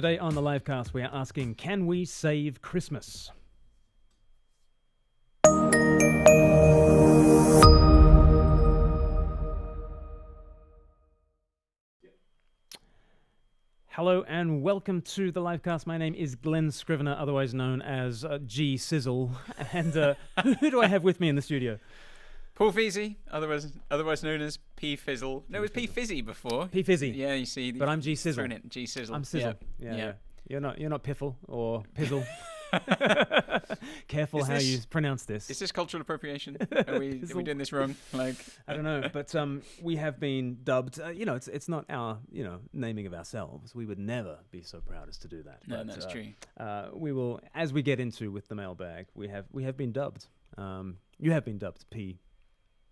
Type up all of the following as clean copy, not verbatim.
Today on the LIVEcast, we are asking, can we save Christmas? Hello and welcome to the LIVEcast. My name is Glen Scrivener, otherwise known as G Sizzle. And who do I have with me in the studio? Paul Feasy, otherwise known as P Fizzle. No, it was P Fizzy before. P Fizzy. Yeah, you see. But I'm G Sizzle. G Sizzle. I'm Sizzle. Yeah. You're not Piffle or Pizzle. Careful how you pronounce this. Is this cultural appropriation? Are we doing this wrong? I don't know, but we have been dubbed. It's not our naming of ourselves. We would never be so proud as to do that. No, but, that's true. We will, as we get into with the mailbag, we have been dubbed. You have been dubbed P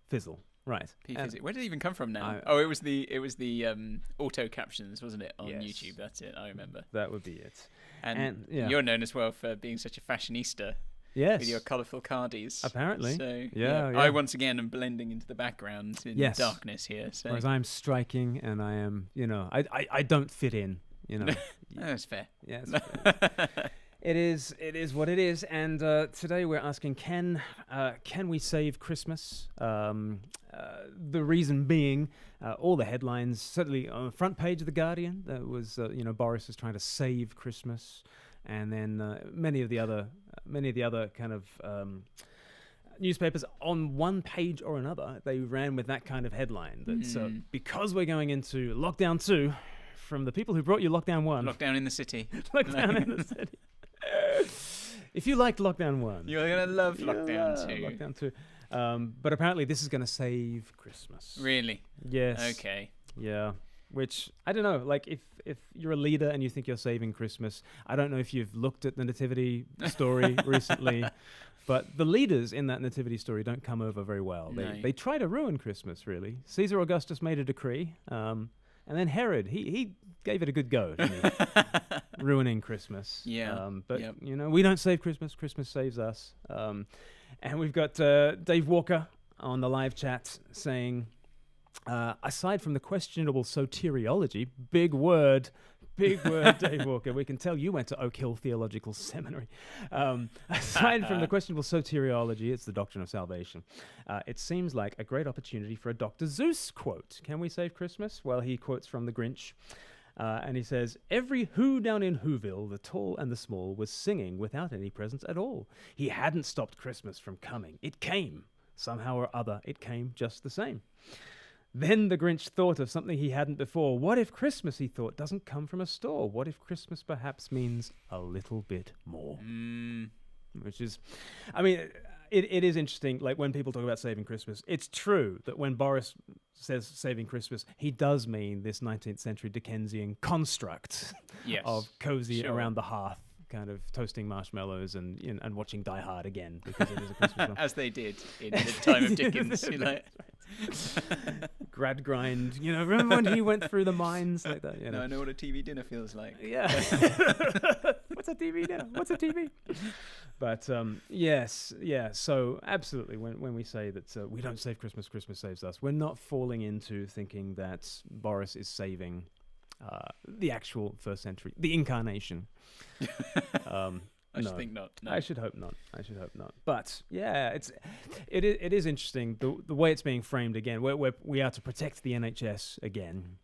Fizzle. Right. Where did it even come from now? It was the auto captions, wasn't it, on YouTube? That's it. I remember. That would be it. And you're known as well for being such a fashionista. Yes. With your colourful cardies. Apparently. So yeah. I once again am blending into the background in the darkness here. So. Whereas I'm striking and I am, I don't fit in. That's fair. Yeah. Fair. It is what it is, and today we're asking, can we save Christmas? The reason being, all the headlines, certainly on the front page of The Guardian, that was, Boris is trying to save Christmas, and then many of the other kind of newspapers on one page or another, they ran with that kind of headline. That because we're going into lockdown 2, from the people who brought you lockdown 1. Lockdown in the city. Lockdown in the city. If you liked Lockdown 1, you're going to love Lockdown 2. Lockdown 2. But apparently this is going to save Christmas. Really? Yes. Okay. Yeah. Which, I don't know, like if you're a leader and you think you're saving Christmas, I don't know if you've looked at the Nativity story recently, but the leaders in that Nativity story don't come over very well. They try to ruin Christmas, really. Caesar Augustus made a decree, and then Herod, he gave it a good go, didn't he? Ruining Christmas. Yeah. But, we don't save Christmas. Christmas saves us. And we've got Dave Walker on the live chat saying, aside from the questionable soteriology, big word, Dave Walker. We can tell you went to Oak Hill Theological Seminary. Aside from the questionable soteriology, it's the doctrine of salvation. It seems like a great opportunity for a Dr. Seuss quote. Can we save Christmas? Well, he quotes from The Grinch. And he says, every who down in Whoville, the tall and the small, was singing without any presents at all. He hadn't stopped Christmas from coming. It came. Somehow or other, it came just the same. Then the Grinch thought of something he hadn't before. What if Christmas, he thought, doesn't come from a store? What if Christmas perhaps means a little bit more? Which is, it is interesting, like when people talk about saving Christmas, it's true that when Boris says saving Christmas, he does mean this 19th century Dickensian construct of cozy around the hearth, kind of toasting marshmallows and watching Die Hard again, because it is a Christmas film. As they did in the time of Dickens. Gradgrind, remember when he went through the mines like that? No, I know what a TV dinner feels like. Yeah. What's a TV dinner? What's a TV? But so absolutely, when we say that we don't save Christmas, Christmas saves us, we're not falling into thinking that Boris is saving the actual first century, the incarnation. I should think not. No. I should hope not. But yeah, it is interesting the way it's being framed again. We are to protect the NHS again,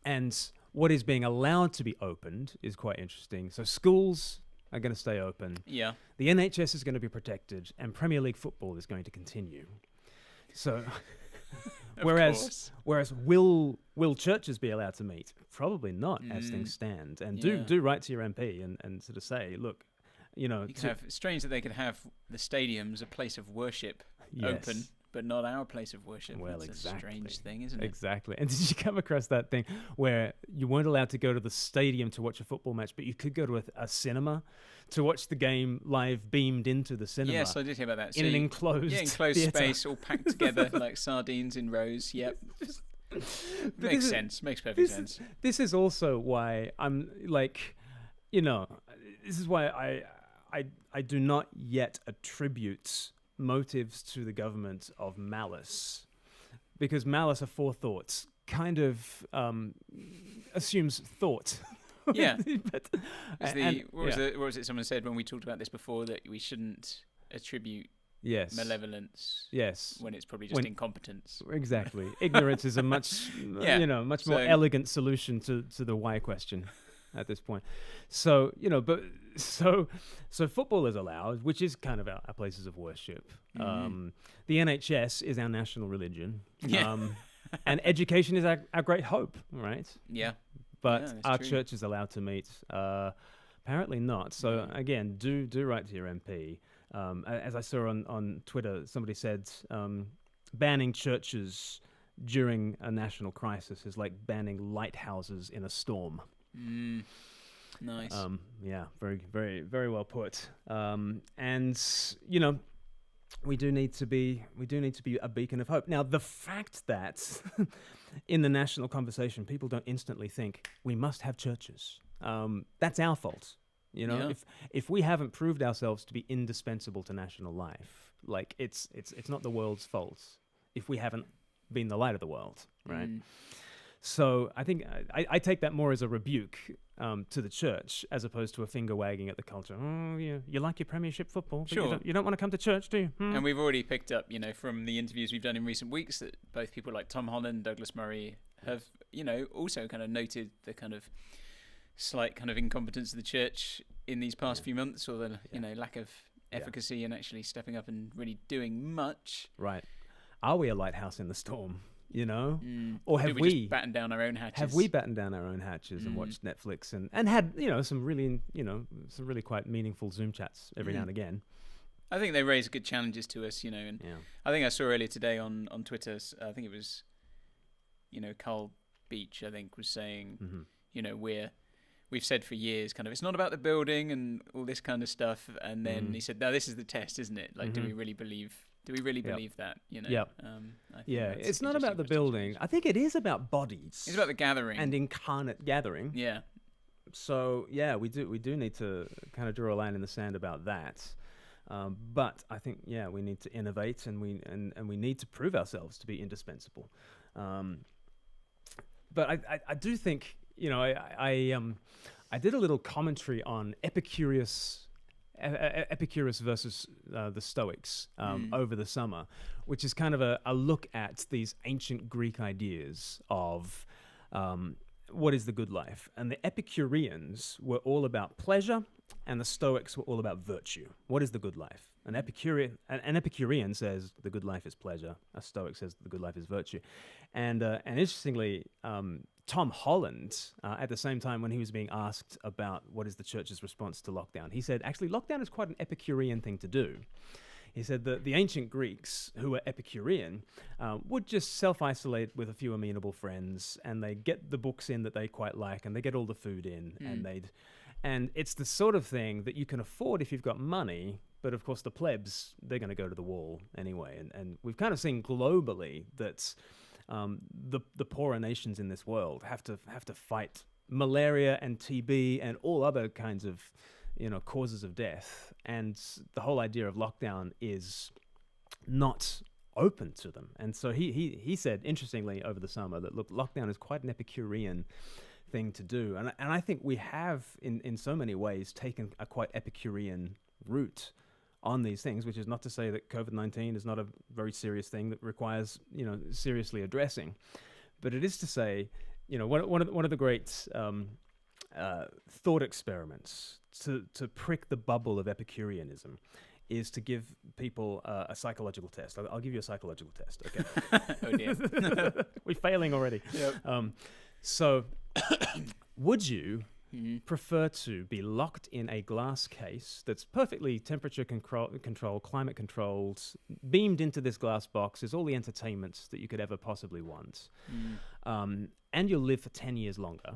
and what is being allowed to be opened is quite interesting. So schools are going to stay open. Yeah. The NHS is going to be protected, and Premier League football is going to continue. So. Whereas will churches be allowed to meet? Probably not, as things stand. And do write to your MP and sort of say, look, it's strange that they could have the stadiums a place of worship open, but not our place of worship. Well, it's a strange thing, isn't it? Exactly. And did you come across that thing where you weren't allowed to go to the stadium to watch a football match, but you could go to a cinema to watch the game live beamed into the cinema? Yes, I did hear about that. In an enclosed theater. Space, all packed together like sardines in rows. Yep. Makes sense. Makes perfect sense. This is also why I'm like, this is why I do not yet attribute motives to the government of malice, because malice aforethought kind of assumes thought Yeah. But, what was it someone said when we talked about this before, that we shouldn't attribute yes. malevolence Yes. when it's probably just incompetence. Exactly. Ignorance is a much much more elegant solution to the why question at this point. So, so football is allowed, which is kind of our places of worship. Mm-hmm. The NHS is our national religion. Yeah. And education is our great hope, right? Yeah. But our true. church is allowed to meet. Apparently not. So again, do write to your MP. As I saw on Twitter, somebody said banning churches during a national crisis is like banning lighthouses in a storm. Nice. Yeah, very, very, very well put. And we do need to be a beacon of hope. Now, the fact that in the national conversation, people don't instantly think we must have churches, that's our fault. If we haven't proved ourselves to be indispensable to national life, like it's not the world's fault if we haven't been the light of the world, right? So I think I take that more as a rebuke to the church as opposed to a finger wagging at the culture. Oh, yeah, you like your Premiership football, but sure. you don't want to come to church, do you? And we've already picked up, from the interviews we've done in recent weeks, that both people like Tom Holland, Douglas Murray have, also kind of noted the kind of slight kind of incompetence of the church in these past few months, or the lack of efficacy and actually stepping up and really doing much. Right. Are we a lighthouse in the storm? Or have we just batten down our own hatches? Have we battened down our own hatches and watched Netflix and had some really quite meaningful Zoom chats every now and again? I think they raise good challenges to us, and I think I saw earlier today on Twitter. I think it was, Carl Beach, I think, was saying, we've said for years, kind of, it's not about the building and all this kind of stuff, and then he said, "No, this is the test, isn't it? Like, do we really believe?" that? It's not about the building. I think it is about bodies. It's about the gathering and incarnate gathering. Yeah. So we do need to kind of draw a line in the sand about that. But I think we need to innovate and we need to prove ourselves to be indispensable. But I do think I did a little commentary on Epicurus versus the Stoics over the summer, which is kind of a look at these ancient Greek ideas of what is the good life. And the Epicureans were all about pleasure, and the Stoics were all about virtue. What is the good life? An Epicurean says the good life is pleasure. A Stoic says the good life is virtue. And interestingly, Tom Holland, at the same time when he was being asked about what is the church's response to lockdown, he said, actually, lockdown is quite an Epicurean thing to do. He said that the ancient Greeks, who were Epicurean, would just self-isolate with a few amenable friends, and they get the books in that they quite like, and they get all the food in, and it's the sort of thing that you can afford if you've got money. But of course, the plebs, they're going to go to the wall anyway. And we've kind of seen globally that the poorer nations in this world have to fight malaria and TB and all other kinds of causes of death. And the whole idea of lockdown is not open to them. And so he said, interestingly, over the summer, that look, lockdown is quite an Epicurean thing to do. And I think we have, in so many ways, taken a quite Epicurean route on these things, which is not to say that COVID-19 is not a very serious thing that requires, seriously addressing. But it is to say, one of the great thought experiments to prick the bubble of Epicureanism is to give people a psychological test. I'll give you a psychological test, okay? Oh dear. We're failing already. Yep. So would you prefer to be locked in a glass case that's perfectly temperature controlled, climate controlled, beamed into this glass box is all the entertainment that you could ever possibly want, and you'll live for 10 years longer?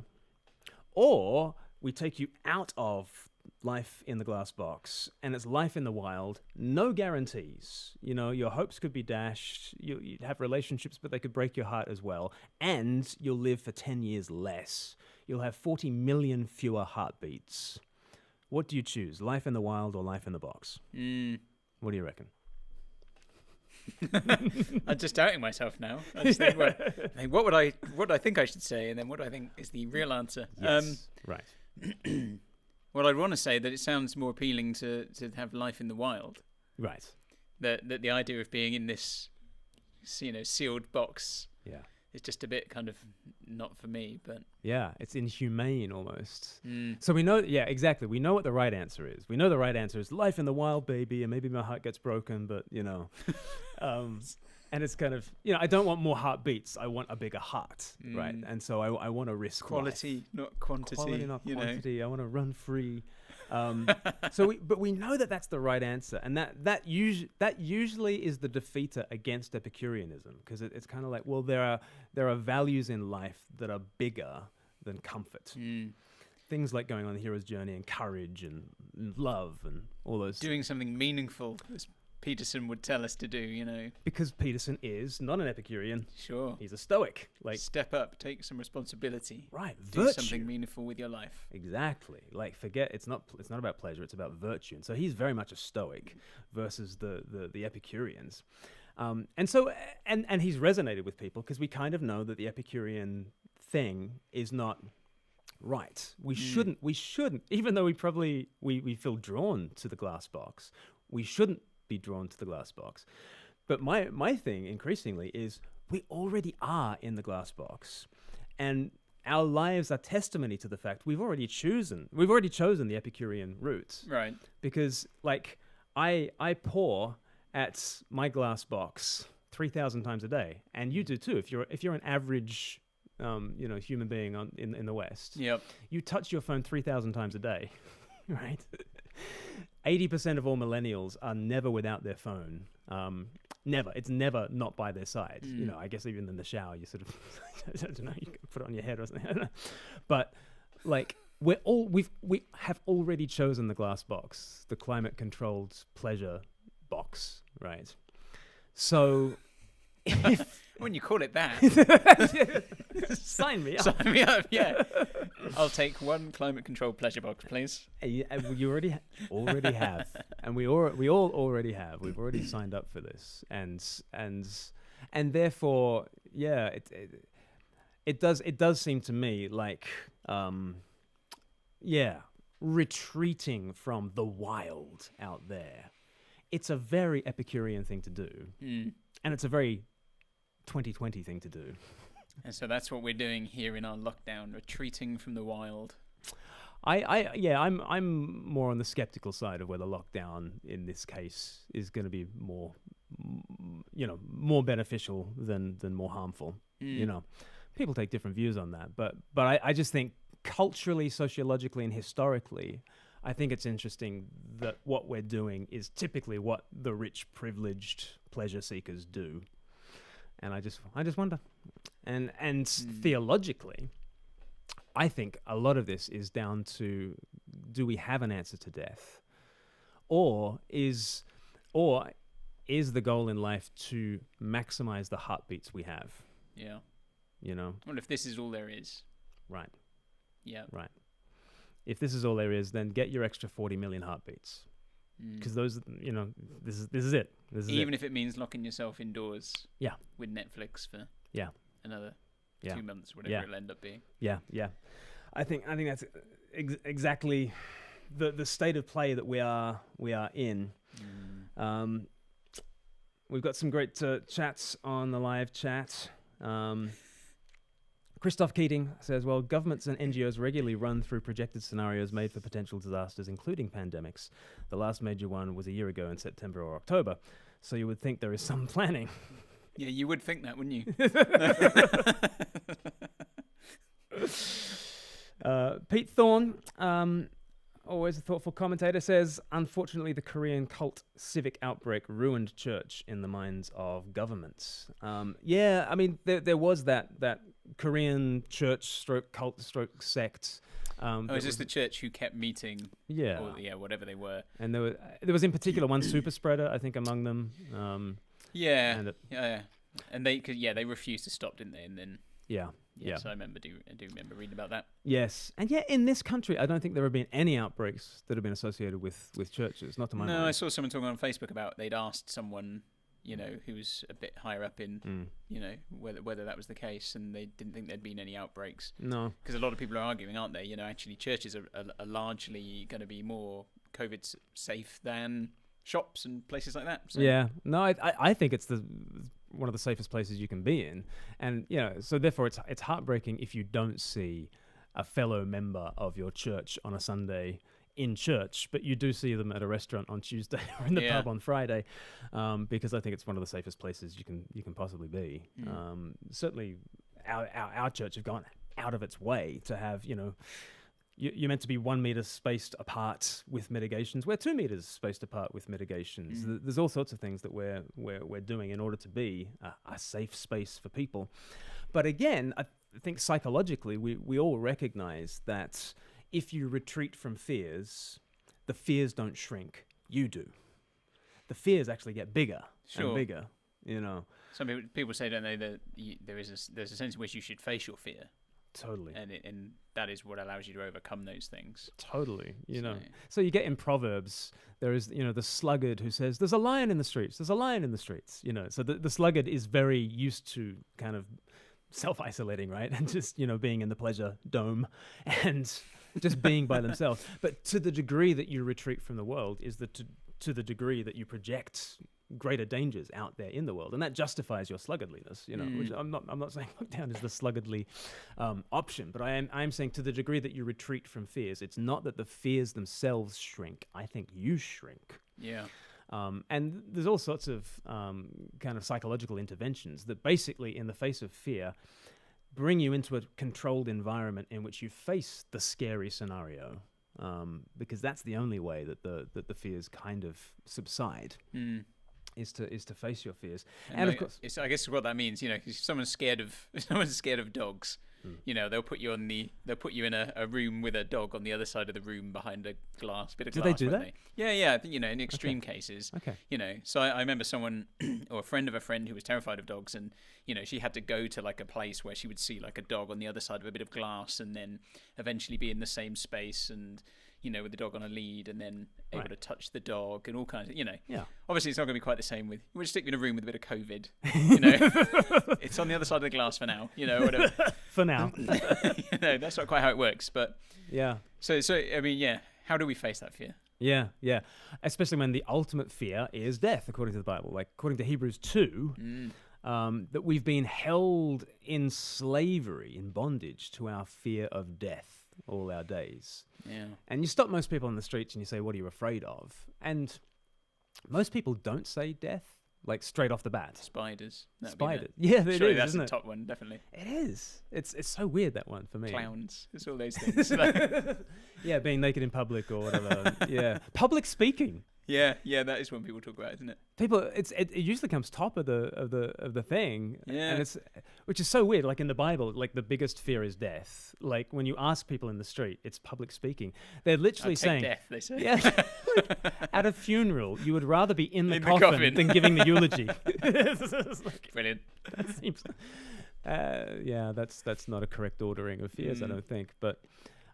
Or we take you out of life in the glass box and it's life in the wild, no guarantees. Your hopes could be dashed, you'd have relationships, but they could break your heart as well, and you'll live for 10 years less. You'll have 40 million fewer heartbeats. What do you choose, life in the wild or life in the box? What do you reckon? I'm just doubting myself now. I just think, what would I think I should say, and then what do I think is the real answer? Yes, right. Well, I'd want to say that it sounds more appealing to have life in the wild. Right. That the idea of being in this, sealed box. Yeah. It's just a bit kind of not for me, but yeah, it's inhumane almost. Mm. So we know, exactly. We know what the right answer is. We know the right answer is life in the wild, baby, and maybe my heart gets broken, but and it's kind of, I don't want more heartbeats. I want a bigger heart, right? And so I want to risk quality, life. not quantity. Quality, not quantity. I want to run free. But we know that that's the right answer, and that usually is the defeater against Epicureanism, because it's kind of like, well, there are values in life that are bigger than comfort. Things like going on the hero's journey and courage and love and all those. Doing something meaningful, as Peterson would tell us to do, Because Peterson is not an Epicurean. Sure. He's a Stoic. Like, step up, take some responsibility. Right. Do virtue. something meaningful with your life. Exactly. Like, forget, it's not about pleasure, it's about virtue. And so he's very much a Stoic versus the Epicureans. And he's resonated with people because we kind of know that the Epicurean thing is not right. We shouldn't, even though we feel drawn to the glass box, we shouldn't be drawn to the glass box. But my thing increasingly is we already are in the glass box, and our lives are testimony to the fact we've already chosen the Epicurean route. Right. Because like I pour at my glass box 3,000 times a day, and you do too. If you're an average human being in the West, yep, you touch your phone 3,000 times a day, right? 80% of all millennials are never without their phone. Never. It's never not by their side. I guess even in the shower, you sort of, I don't know, you can put it on your head or something. I don't know. But like we have already chosen the glass box, the climate-controlled pleasure box, right? So when you call it that, sign me up. Sign me up. Yeah, I'll take one climate-controlled pleasure box, please. You already have, and we all already have. We've already signed up for this, and therefore, yeah, it does seem to me like, retreating from the wild out there. It's a very Epicurean thing to do, and it's a very 2020 thing to do. And so that's what we're doing here in our lockdown, retreating from the wild. I'm more on the skeptical side of whether lockdown in this case is going to be more beneficial than more harmful. People take different views on that, but I just think culturally, sociologically, and historically, I think it's interesting that what we're doing is typically what the rich, privileged pleasure seekers do. And I just wonder. And theologically, I think a lot of this is down to, do we have an answer to death? Or is the goal in life to maximize the heartbeats we have? Yeah. Well, if this is all there is. Right. Yeah. Right. If this is all there is, then get your extra 40 million heartbeats. Because those, this is it. Even if it means locking yourself indoors. Yeah. With Netflix for another 2 months, whatever it'll end up being. Yeah. I think that's exactly the state of play that we are in. We've got some great chats on the live chat. Christoph Keating says, well, governments and NGOs regularly run through projected scenarios made for potential disasters, including pandemics. The last major one was a year ago in September or October. So you would think there is some planning. Yeah, you would think that, wouldn't you? Pete Thorne, always a thoughtful commentator, says, unfortunately, the Korean cult civic outbreak ruined church in the minds of governments. There was that Korean church stroke cult stroke sect. Is this the church who kept meeting? Yeah. Or, whatever they were. And there was in particular one super spreader, I think, among them. And they refused to stop, didn't they? And then so I do remember reading about that. Yes, and in this country, I don't think there have been any outbreaks that have been associated with churches. Not to my mind. No, I saw someone talking on Facebook about they'd asked someone, who was a bit higher up in, whether that was the case, and they didn't think there'd been any outbreaks. No, because a lot of people are arguing, aren't they? Actually, churches are largely going to be more COVID safe than shops and places like that. So. Yeah, no, I think it's one of the safest places you can be in, and so therefore it's heartbreaking if you don't see a fellow member of your church on a Sunday in church, but you do see them at a restaurant on Tuesday or in the pub on Friday, because I think it's one of the safest places you can possibly be. Certainly, our church have gone out of its way to have you're meant to be 1 meter spaced apart with mitigations. We're 2 meters spaced apart with mitigations. There's all sorts of things that we're doing in order to be a safe space for people. But again, I think psychologically we all recognize that if you retreat from fears, the fears don't shrink. You do. The fears actually get bigger and bigger. Some people say, don't they, that there's a sense in which you should face your fear. Totally. And that is what allows you to overcome those things. Totally. So you get in Proverbs, there is, the sluggard who says, there's a lion in the streets. There's a lion in the streets. So the sluggard is very used to kind of self-isolating, right? And just, being in the pleasure dome and just being by themselves. But to the degree that you retreat from the world is to the degree that you project greater dangers out there in the world, and that justifies your sluggardliness. Which I'm not saying lockdown is the sluggardly option, but I am saying to the degree that you retreat from fears, it's not that the fears themselves shrink. I think you shrink. Yeah. And there's all sorts of kind of psychological interventions that basically, in the face of fear, bring you into a controlled environment in which you face the scary scenario, because that's the only way that the fears kind of subside. Is to face your fears, and of course, I guess what that means, if someone's scared of dogs, they'll put you in a room with a dog on the other side of the room behind a bit of glass. Do they do that? Yeah. I think, in extreme cases. Okay. So I remember someone or a friend of a friend who was terrified of dogs, and she had to go to like a place where she would see like a dog on the other side of a bit of glass, and then eventually be in the same space and. With the dog on a lead, and then able to touch the dog and all kinds of, Yeah. Obviously, it's not going to be quite the same we'll just stick you in a room with a bit of COVID. It's on the other side of the glass for now. Whatever. For now. That's not quite how it works. But yeah. So I mean, how do we face that fear? Yeah. Especially when the ultimate fear is death, according to the Bible. Like according to Hebrews 2, that we've been held in slavery, in bondage to our fear of death all our days. Yeah. And you stop most people on the streets and you say, what are you afraid of? And most people don't say death, like straight off the bat. Spiders. Spiders. Yeah, it Surely is, that's isn't the it? top one, definitely. It is. It's so weird, that one, for me. Clowns. It's all those things. Yeah, being naked in public or whatever. Yeah. Public speaking. Yeah, that is when people talk about it, isn't it? People, it usually comes top of the thing, yeah, and which is so weird. Like in the Bible, like the biggest fear is death. Like when you ask people in the street, it's public speaking. They're literally saying death. They say, yeah, at a funeral, you would rather be in the coffin than giving the eulogy. Brilliant. That seems, that's not a correct ordering of fears, I don't think. But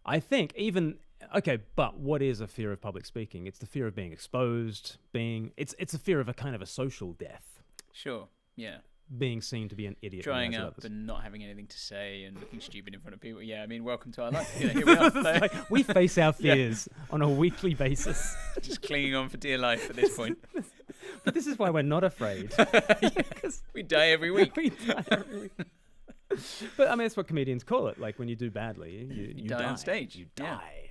I think even. Okay, but what is a fear of public speaking? It's the fear of being exposed, it's a fear of a kind of a social death. Sure, yeah. Being seen to be an idiot. Drying up and not having anything to say and looking stupid in front of people. Yeah, I mean, welcome to our life. Here we are. Like, we face our fears on a weekly basis. Just clinging on for dear life at this point. But this is why we're not afraid. We die every week. But I mean, that's what comedians call it. Like when you do badly, you die on stage. You die.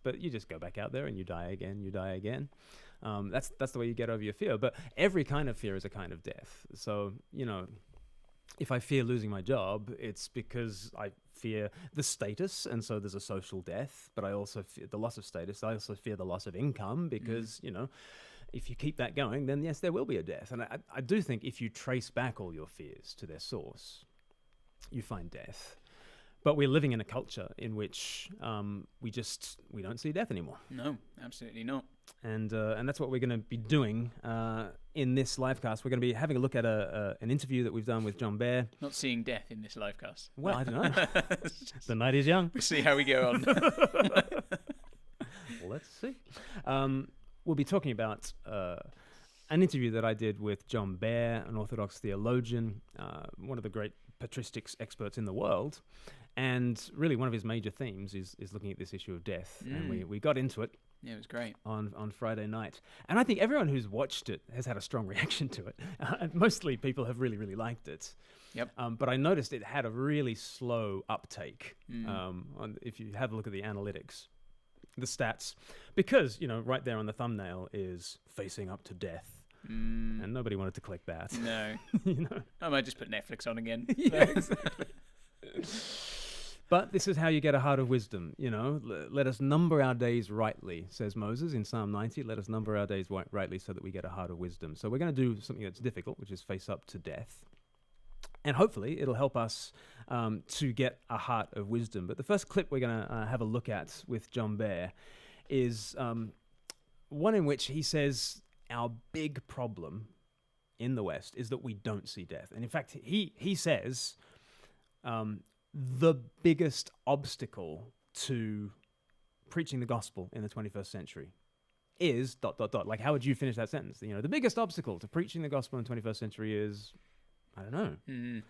But you just go back out there and you die again. That's the way you get over your fear. But every kind of fear is a kind of death. So, if I fear losing my job, it's because I fear the status, and so there's a social death. But I also fear the loss of status. I also fear the loss of income because, if you keep that going, then yes, there will be a death. And I do think if you trace back all your fears to their source, you find death. But we're living in a culture in which we don't see death anymore. No, absolutely not. And that's what we're going to be doing in this livecast. We're going to be having a look at an interview that we've done with John Bear. Not seeing death in this livecast. Well, I don't know. The night is young. We'll see how we go on. Let's see. We'll be talking about an interview that I did with John Bear, an Orthodox theologian, one of the great patristics experts in the world. And really one of his major themes is looking at this issue of death. And we got into it. Yeah, it was great. On Friday night. And I think everyone who's watched it has had a strong reaction to it. Mostly people have really, really liked it. Yep. But I noticed it had a really slow uptake if you have a look at the analytics, the stats. Because, right there on the thumbnail is facing up to death. And nobody wanted to click that. No. I might just put Netflix on again. Yeah, exactly. But this is how you get a heart of wisdom, Let us number our days rightly, says Moses in Psalm 90. Let us number our days rightly so that we get a heart of wisdom. So we're going to do something that's difficult, which is face up to death. And hopefully it'll help us to get a heart of wisdom. But the first clip we're going to have a look at with John Bear is one in which he says our big problem in the West is that we don't see death. And in fact, he says the biggest obstacle to preaching the gospel in the 21st century is ... Like, how would you finish that sentence? The biggest obstacle to preaching the gospel in the 21st century is, I don't know.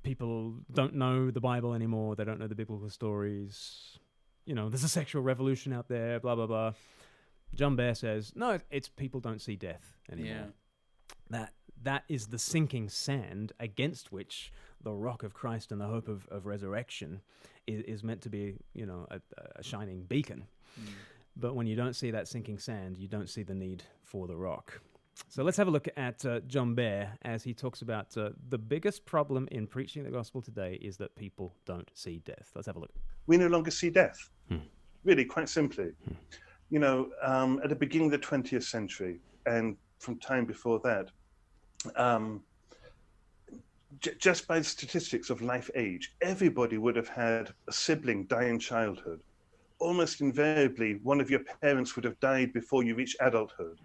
People don't know the Bible anymore. They don't know the biblical stories. There's a sexual revolution out there, blah, blah, blah. John Bear says, no, it's people don't see death anymore. Yeah. That is the sinking sand against which the rock of Christ and the hope of resurrection is meant to be, a shining beacon. But when you don't see that sinking sand, you don't see the need for the rock. So let's have a look at John Bear as he talks about the biggest problem in preaching the gospel today is that people don't see death. Let's have a look. We no longer see death, really, quite simply. At the beginning of the 20th century and from time before that, just by the statistics of life age, everybody would have had a sibling die in childhood. Almost invariably, one of your parents would have died before you reached adulthood.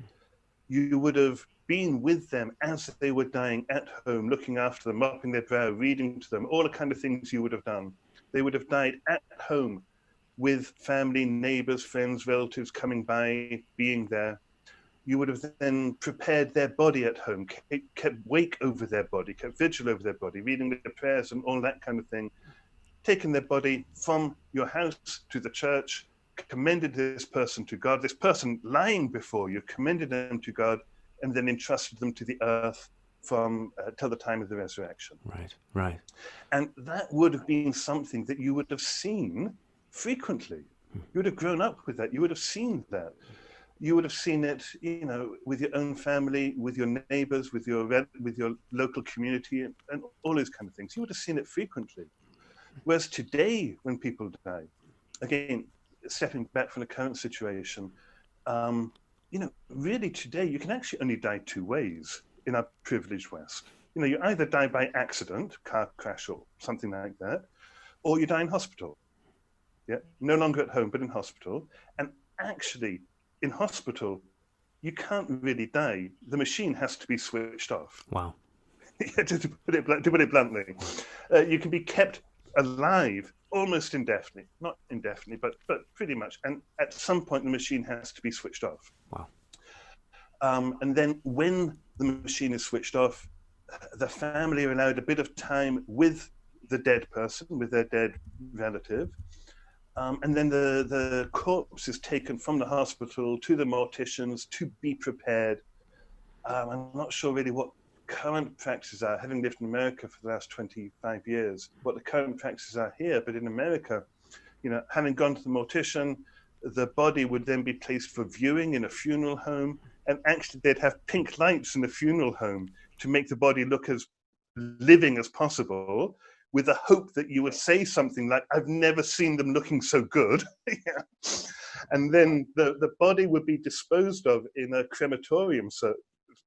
You would have been with them as they were dying at home, looking after them, mopping their brow, reading to them, all the kind of things you would have done. They would have died at home with family, neighbors, friends, relatives coming by, being there. You would have then prepared their body at home, kept wake over their body, kept vigil over their body, reading their prayers and all that kind of thing, taken their body from your house to the church, commended this person to God, this person lying before you, commended them to God, and then entrusted them to the earth from till the time of the resurrection. Right. And that would have been something that you would have seen frequently. You would have grown up with that. You would have seen that. You would have seen it, with your own family, with your neighbors, with your local community, and all those kind of things. You would have seen it frequently. Whereas today, when people die, again, stepping back from the current situation, really today you can actually only die two ways in our privileged West. You either die by accident, car crash or something like that, or you die in hospital. Yeah, no longer at home, but in hospital. And actually, in hospital, you can't really die. The machine has to be switched off. Wow. to put it bluntly, you can be kept alive almost indefinitely, not indefinitely, but pretty much. And at some point, the machine has to be switched off. Wow. And then when the machine is switched off, the family are allowed a bit of time with the dead person, with their dead relative. And then the corpse is taken from the hospital to the morticians to be prepared. I'm not sure really what current practices are, having lived in America for the last 25 years, what the current practices are here. But in America, having gone to the mortician, the body would then be placed for viewing in a funeral home. And actually, they'd have pink lights in the funeral home to make the body look as living as possible, with the hope that you would say something like, I've never seen them looking so good. And then the body would be disposed of in a crematorium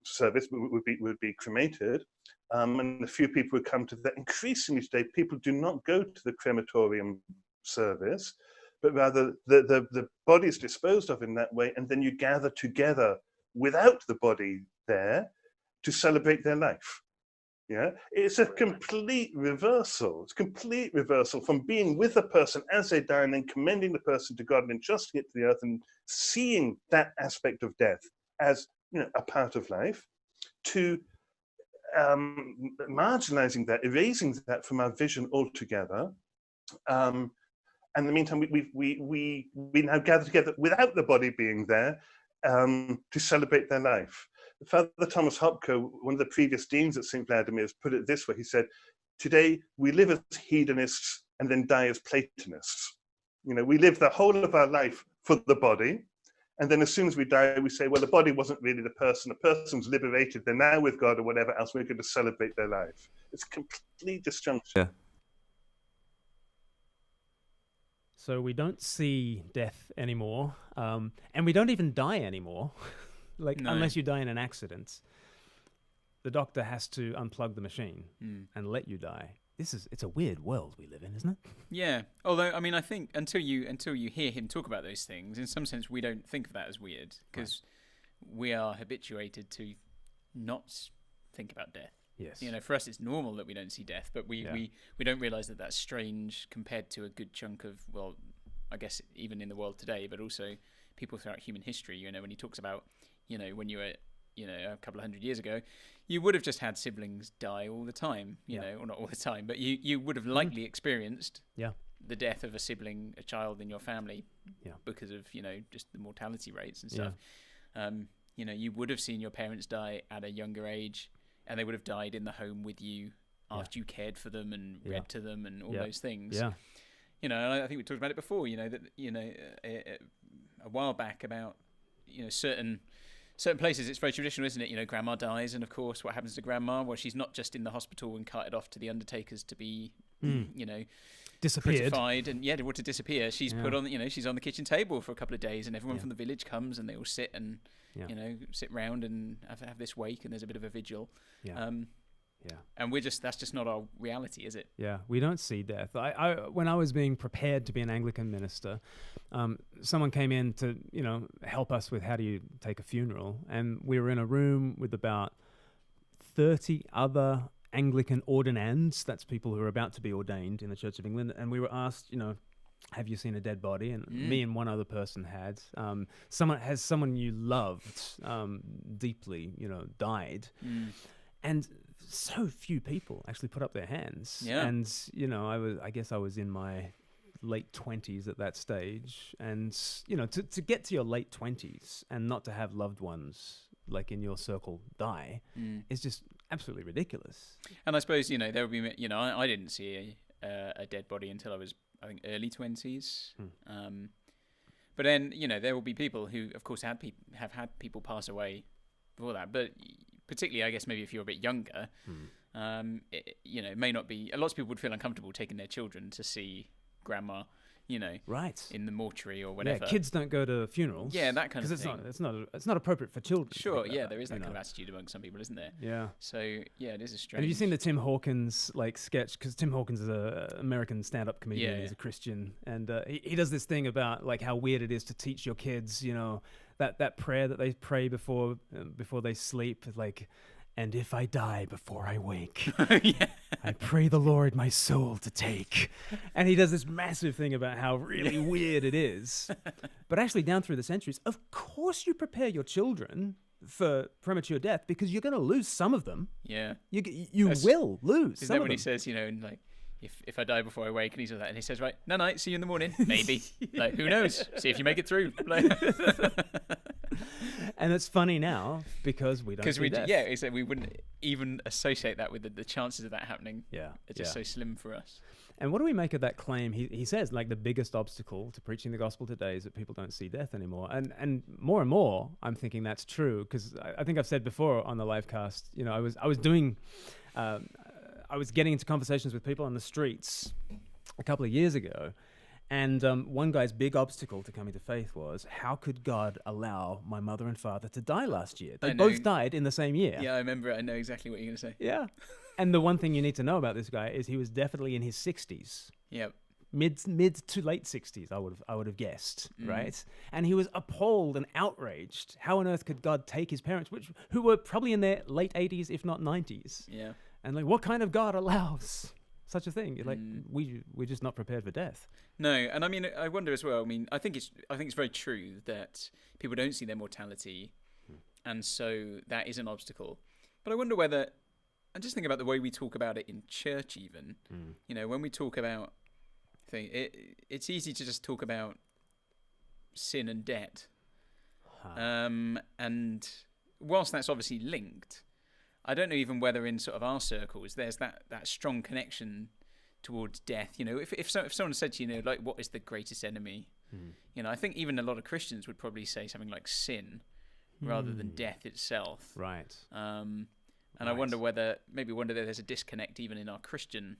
service, would be cremated. And a few people would come to that. Increasingly today, people do not go to the crematorium service, but rather the body is disposed of in that way. And then you gather together without the body there to celebrate their life. Yeah, it's a complete reversal. It's a complete reversal from being with a person as they die and then commending the person to God and entrusting it to the earth and seeing that aspect of death as a part of life, to marginalizing that, erasing that from our vision altogether. And in the meantime, we now gather together without the body being there to celebrate their life. Father Thomas Hopko, one of the previous deans at St. Vladimir's, put it this way. He said, "Today we live as hedonists and then die as Platonists. We live the whole of our life for the body, and then as soon as we die, we say, well, the body wasn't really the person. The person's liberated. They're now with God or whatever else. We're going to celebrate their life." It's complete disjunction. Yeah. So we don't see death anymore, and we don't even die anymore. Unless you die in an accident, the doctor has to unplug the machine and let you die. It's a weird world we live in, isn't it? Yeah. Although, I mean, I think until you hear him talk about those things, in some sense, we don't think of that as weird because we are habituated to not think about death. Yes. For us, it's normal that we don't see death, but we don't realize that that's strange compared to a good chunk of, well, I guess even in the world today, but also people throughout human history. When he talks about, when you were, a couple of hundred years ago, you would have just had siblings die all the time, or not all the time, but you would have likely experienced the death of a sibling, a child in your family, because of, just the mortality rates and stuff. You would have seen your parents die at a younger age, and they would have died in the home with you after you cared for them and read to them and all those things. Yeah. And I think we talked about it before, a while back about, certain places. It's very traditional, isn't it? Grandma dies, and of course, what happens to grandma? Well, she's not just in the hospital and carted off to the undertakers to be, disappeared, crucified, and to disappear. She's put on, she's on the kitchen table for a couple of days, and everyone from the village comes, and they all sit and, sit round and have this wake, and there's a bit of a vigil. And that's just not our reality, is it? Yeah, we don't see death. When I was being prepared to be an Anglican minister, someone came in to, help us with how do you take a funeral. And we were in a room with about 30 other Anglican ordinands. That's people who are about to be ordained in the Church of England. And we were asked, have you seen a dead body? And me and one other person had. Someone you loved deeply, died. And so few people actually put up their hands. Yeah. And, I guess I was in my late 20s at that stage. And, to get to your late 20s and not to have loved ones like in your circle die is just absolutely ridiculous. And I suppose, there would be, I didn't see a dead body until I was, I think, early 20s. But then, there will be people who, of course, have had people pass away before that. But particularly, I guess, maybe if you're a bit younger, it may not be. Lots of people would feel uncomfortable taking their children to see grandma, right, in the mortuary or whatever. Yeah, kids don't go to funerals. Yeah, that kind of thing. Because it's not appropriate for children. Sure, there is that kind of attitude among some people, isn't there? Yeah. So it is a strange. And have you seen the Tim Hawkins sketch? Because Tim Hawkins is an American stand-up comedian. Yeah. He's a Christian, and he does this thing about how weird it is to teach your kids, that prayer that they pray before they sleep, and if I die before I wake, I pray the Lord my soul to take. And he does this massive thing about how really weird it is. But actually, down through the centuries, of course you prepare your children for premature death because you're going to lose some of them. Yeah. You will lose some of them. Is that when he says, if I die before I wake, and he's like that, and he says, right, night, see you in the morning, maybe. Who knows? See if you make it through. And it's funny now because we don't see death. Yeah, we wouldn't even associate that with the chances of that happening. Yeah, it's just so slim for us. And what do we make of that claim? He says the biggest obstacle to preaching the gospel today is that people don't see death anymore. And more, I'm thinking that's true because I think I've said before on the livecast. I was getting into conversations with people on the streets a couple of years ago. And one guy's big obstacle to coming to faith was, how could God allow my mother and father to die last year? They both died in the same year. Yeah, I remember. I know exactly what you're going to say. Yeah. And the one thing you need to know about this guy is he was definitely in his 60s. Yep. Mid to late 60s, I would have guessed, right? And he was appalled and outraged. How on earth could God take his parents, who were probably in their late 80s, if not 90s? Yeah. And what kind of God allows such a thing? We're just not prepared for death. No, and I mean, I wonder as well. I mean, I think it's very true that people don't see their mortality, and so that is an obstacle. But I wonder whether, I just think about the way we talk about it in church even. You know, when we talk about things, it's easy to just talk about sin and debt. And whilst that's obviously linked, I don't know even whether in sort of our circles there's that strong connection towards death. You know, if someone said to you, you know, like, what is the greatest enemy? You know, I think even a lot of Christians would probably say something like sin rather than death itself. Right. And I wonder whether there's a disconnect even in our Christian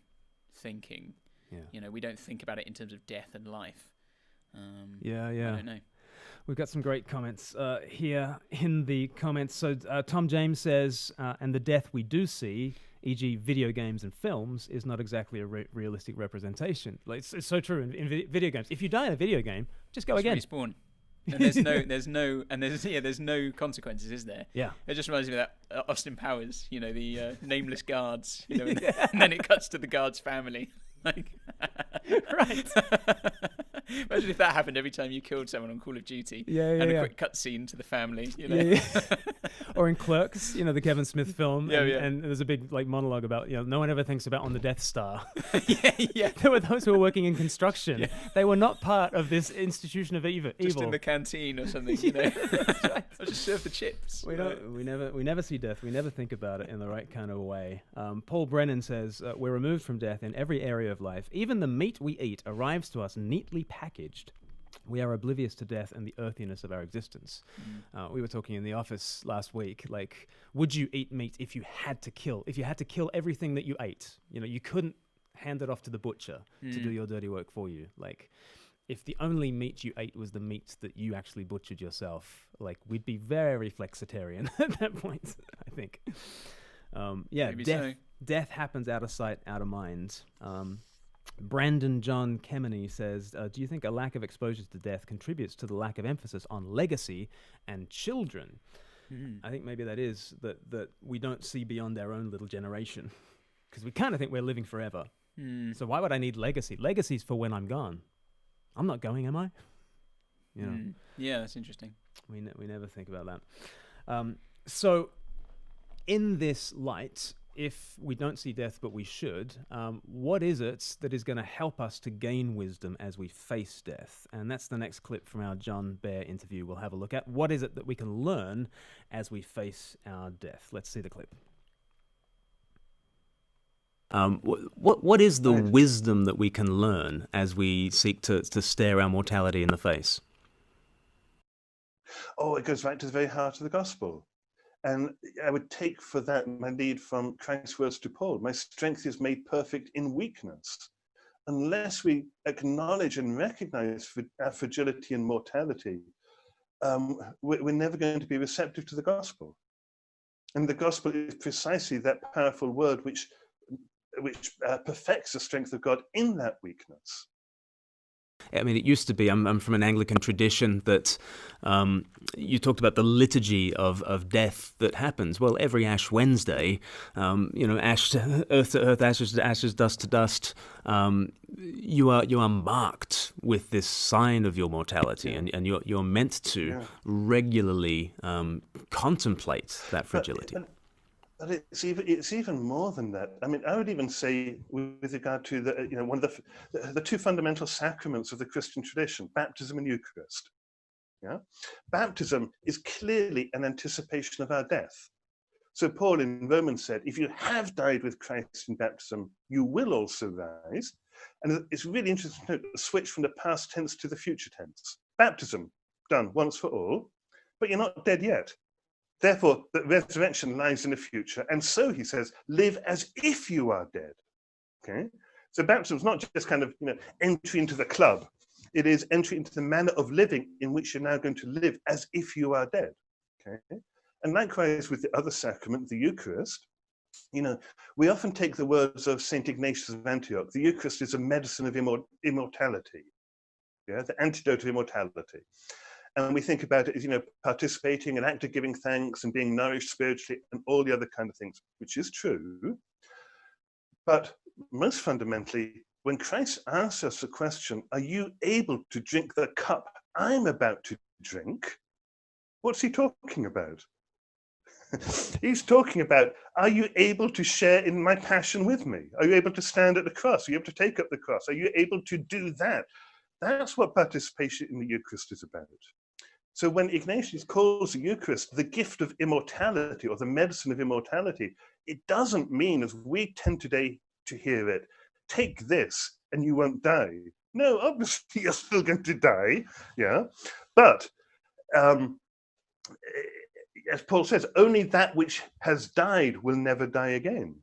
thinking. Yeah. You know, we don't think about it in terms of death and life. Yeah. I don't know. We've got some great comments here in the comments. So Tom James says, and the death we do see, e.g. video games and films, is not exactly a realistic representation. Like, it's so true in video games. If you die in a video game, just go again. Respawn. And there's no consequences, is there? Yeah. It just reminds me of that Austin Powers, you know, the nameless guards, you know, and then it cuts to the guard's family. Like, right. Imagine if that happened every time you killed someone on Call of Duty. And a quick cutscene to the family, you know. Yeah. Or in Clerks, you know, the Kevin Smith film. Yeah, and there's a big monologue about, you know, no one ever thinks about on the Death Star. Yeah. There were those who were working in construction. Yeah. They were not part of this institution of evil. Just in the canteen or something, you know. Right. I'll just serve the chips. We never see death. We never think about it in the right kind of way. Paul Brennan says, we're removed from death in every area of life. Even the meat we eat arrives to us neatly packaged. We are oblivious to death and the earthiness of our existence. We were talking in the office last week, like, would you eat meat if you had to kill? If you had to kill everything that you ate, you know, you couldn't hand it off to the butcher to do your dirty work for you. Like, if the only meat you ate was the meat that you actually butchered yourself, like, we'd be very flexitarian at that point, I think. Death happens out of sight, out of mind. Brandon John Kemeny says, do you think a lack of exposure to death contributes to the lack of emphasis on legacy and children? I think maybe that is that we don't see beyond our own little generation, because we kind of think we're living forever. So why would I need legacy? Legacy's for when I'm gone. I'm not going, am I? You know. Yeah, that's interesting. We never think about that. So in this light, if we don't see death but we should, what is it that is going to help us to gain wisdom as we face death? And that's the next clip from our John Bear interview we'll have a look at. What is it that we can learn as we face our death? Let's see the clip. What is the wisdom that we can learn as we seek to stare our mortality in the face? Oh, it goes right to the very heart of the gospel. And I would take for that my lead from Christ's words to Paul: my strength is made perfect in weakness. Unless we acknowledge and recognize our fragility and mortality, we're never going to be receptive to the gospel. And the gospel is precisely that powerful word which perfects the strength of God in that weakness. I mean, it used to be, I'm from an Anglican tradition, that you talked about the liturgy of death that happens. Well, every Ash Wednesday, ash to earth, ashes to ashes, dust to dust, you are marked with this sign of your mortality, and you're meant to regularly contemplate that fragility. But it's even more than that. I mean, I would even say, with regard to one of the two fundamental sacraments of the Christian tradition, baptism and Eucharist. Yeah, baptism is clearly an anticipation of our death. So Paul in Romans said, if you have died with Christ in baptism, you will also rise. And it's really interesting to note the switch from the past tense to the future tense. Baptism, done once for all, but you're not dead yet. Therefore, the resurrection lies in the future. And so, he says, live as if you are dead. Okay? So baptism is not just kind of, entry into the club. It is entry into the manner of living in which you're now going to live as if you are dead. Okay? And likewise with the other sacrament, the Eucharist, we often take the words of St. Ignatius of Antioch. The Eucharist is a medicine of immortality. Yeah, the antidote of immortality. And we think about it as, participating, an act of giving thanks and being nourished spiritually and all the other kind of things, which is true. But most fundamentally, when Christ asks us the question, are you able to drink the cup I'm about to drink? What's he talking about? He's talking about, are you able to share in my passion with me? Are you able to stand at the cross? Are you able to take up the cross? Are you able to do that? That's what participation in the Eucharist is about. So when Ignatius calls the Eucharist the gift of immortality or the medicine of immortality, it doesn't mean, as we tend today to hear it, take this and you won't die. No, obviously you're still going to die, yeah. But as Paul says, only that which has died will never die again.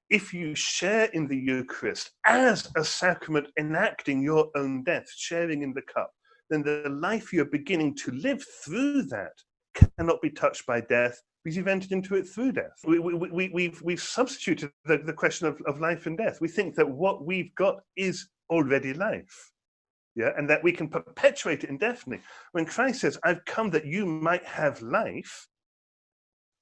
If you share in the Eucharist as a sacrament enacting your own death, sharing in the cup, then the life you're beginning to live through that cannot be touched by death because you've entered into it through death. We've substituted the question of life and death. We think that what we've got is already life. Yeah, and that we can perpetuate it indefinitely. When Christ says, I've come that you might have life,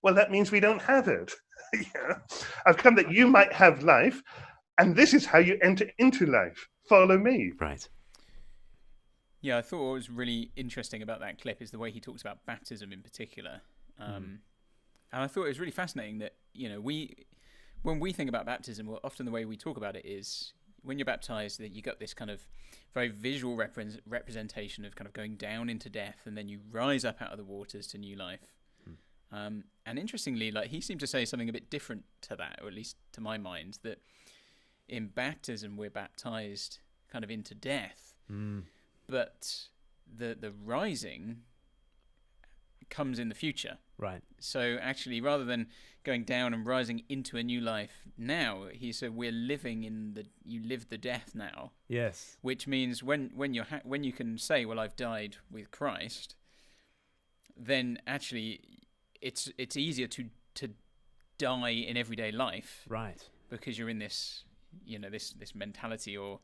well, that means we don't have it. Yeah. I've come that you might have life, and this is how you enter into life. Follow me. Right. Yeah, I thought what was really interesting about that clip is the way he talks about baptism in particular. And I thought it was really fascinating that, when we think about baptism, well, often the way we talk about it is when you're baptized, that you got this kind of very visual representation of kind of going down into death, and then you rise up out of the waters to new life. And interestingly, like, he seemed to say something a bit different to that, or at least to my mind, that in baptism we're baptized kind of into death, but the rising comes in the future. Right. So actually, rather than going down and rising into a new life now, he said we're living in you live the death now. Yes. Which means when you can say, well, I've died with Christ, then actually it's easier to die in everyday life. Right. Because you're in this this mentality or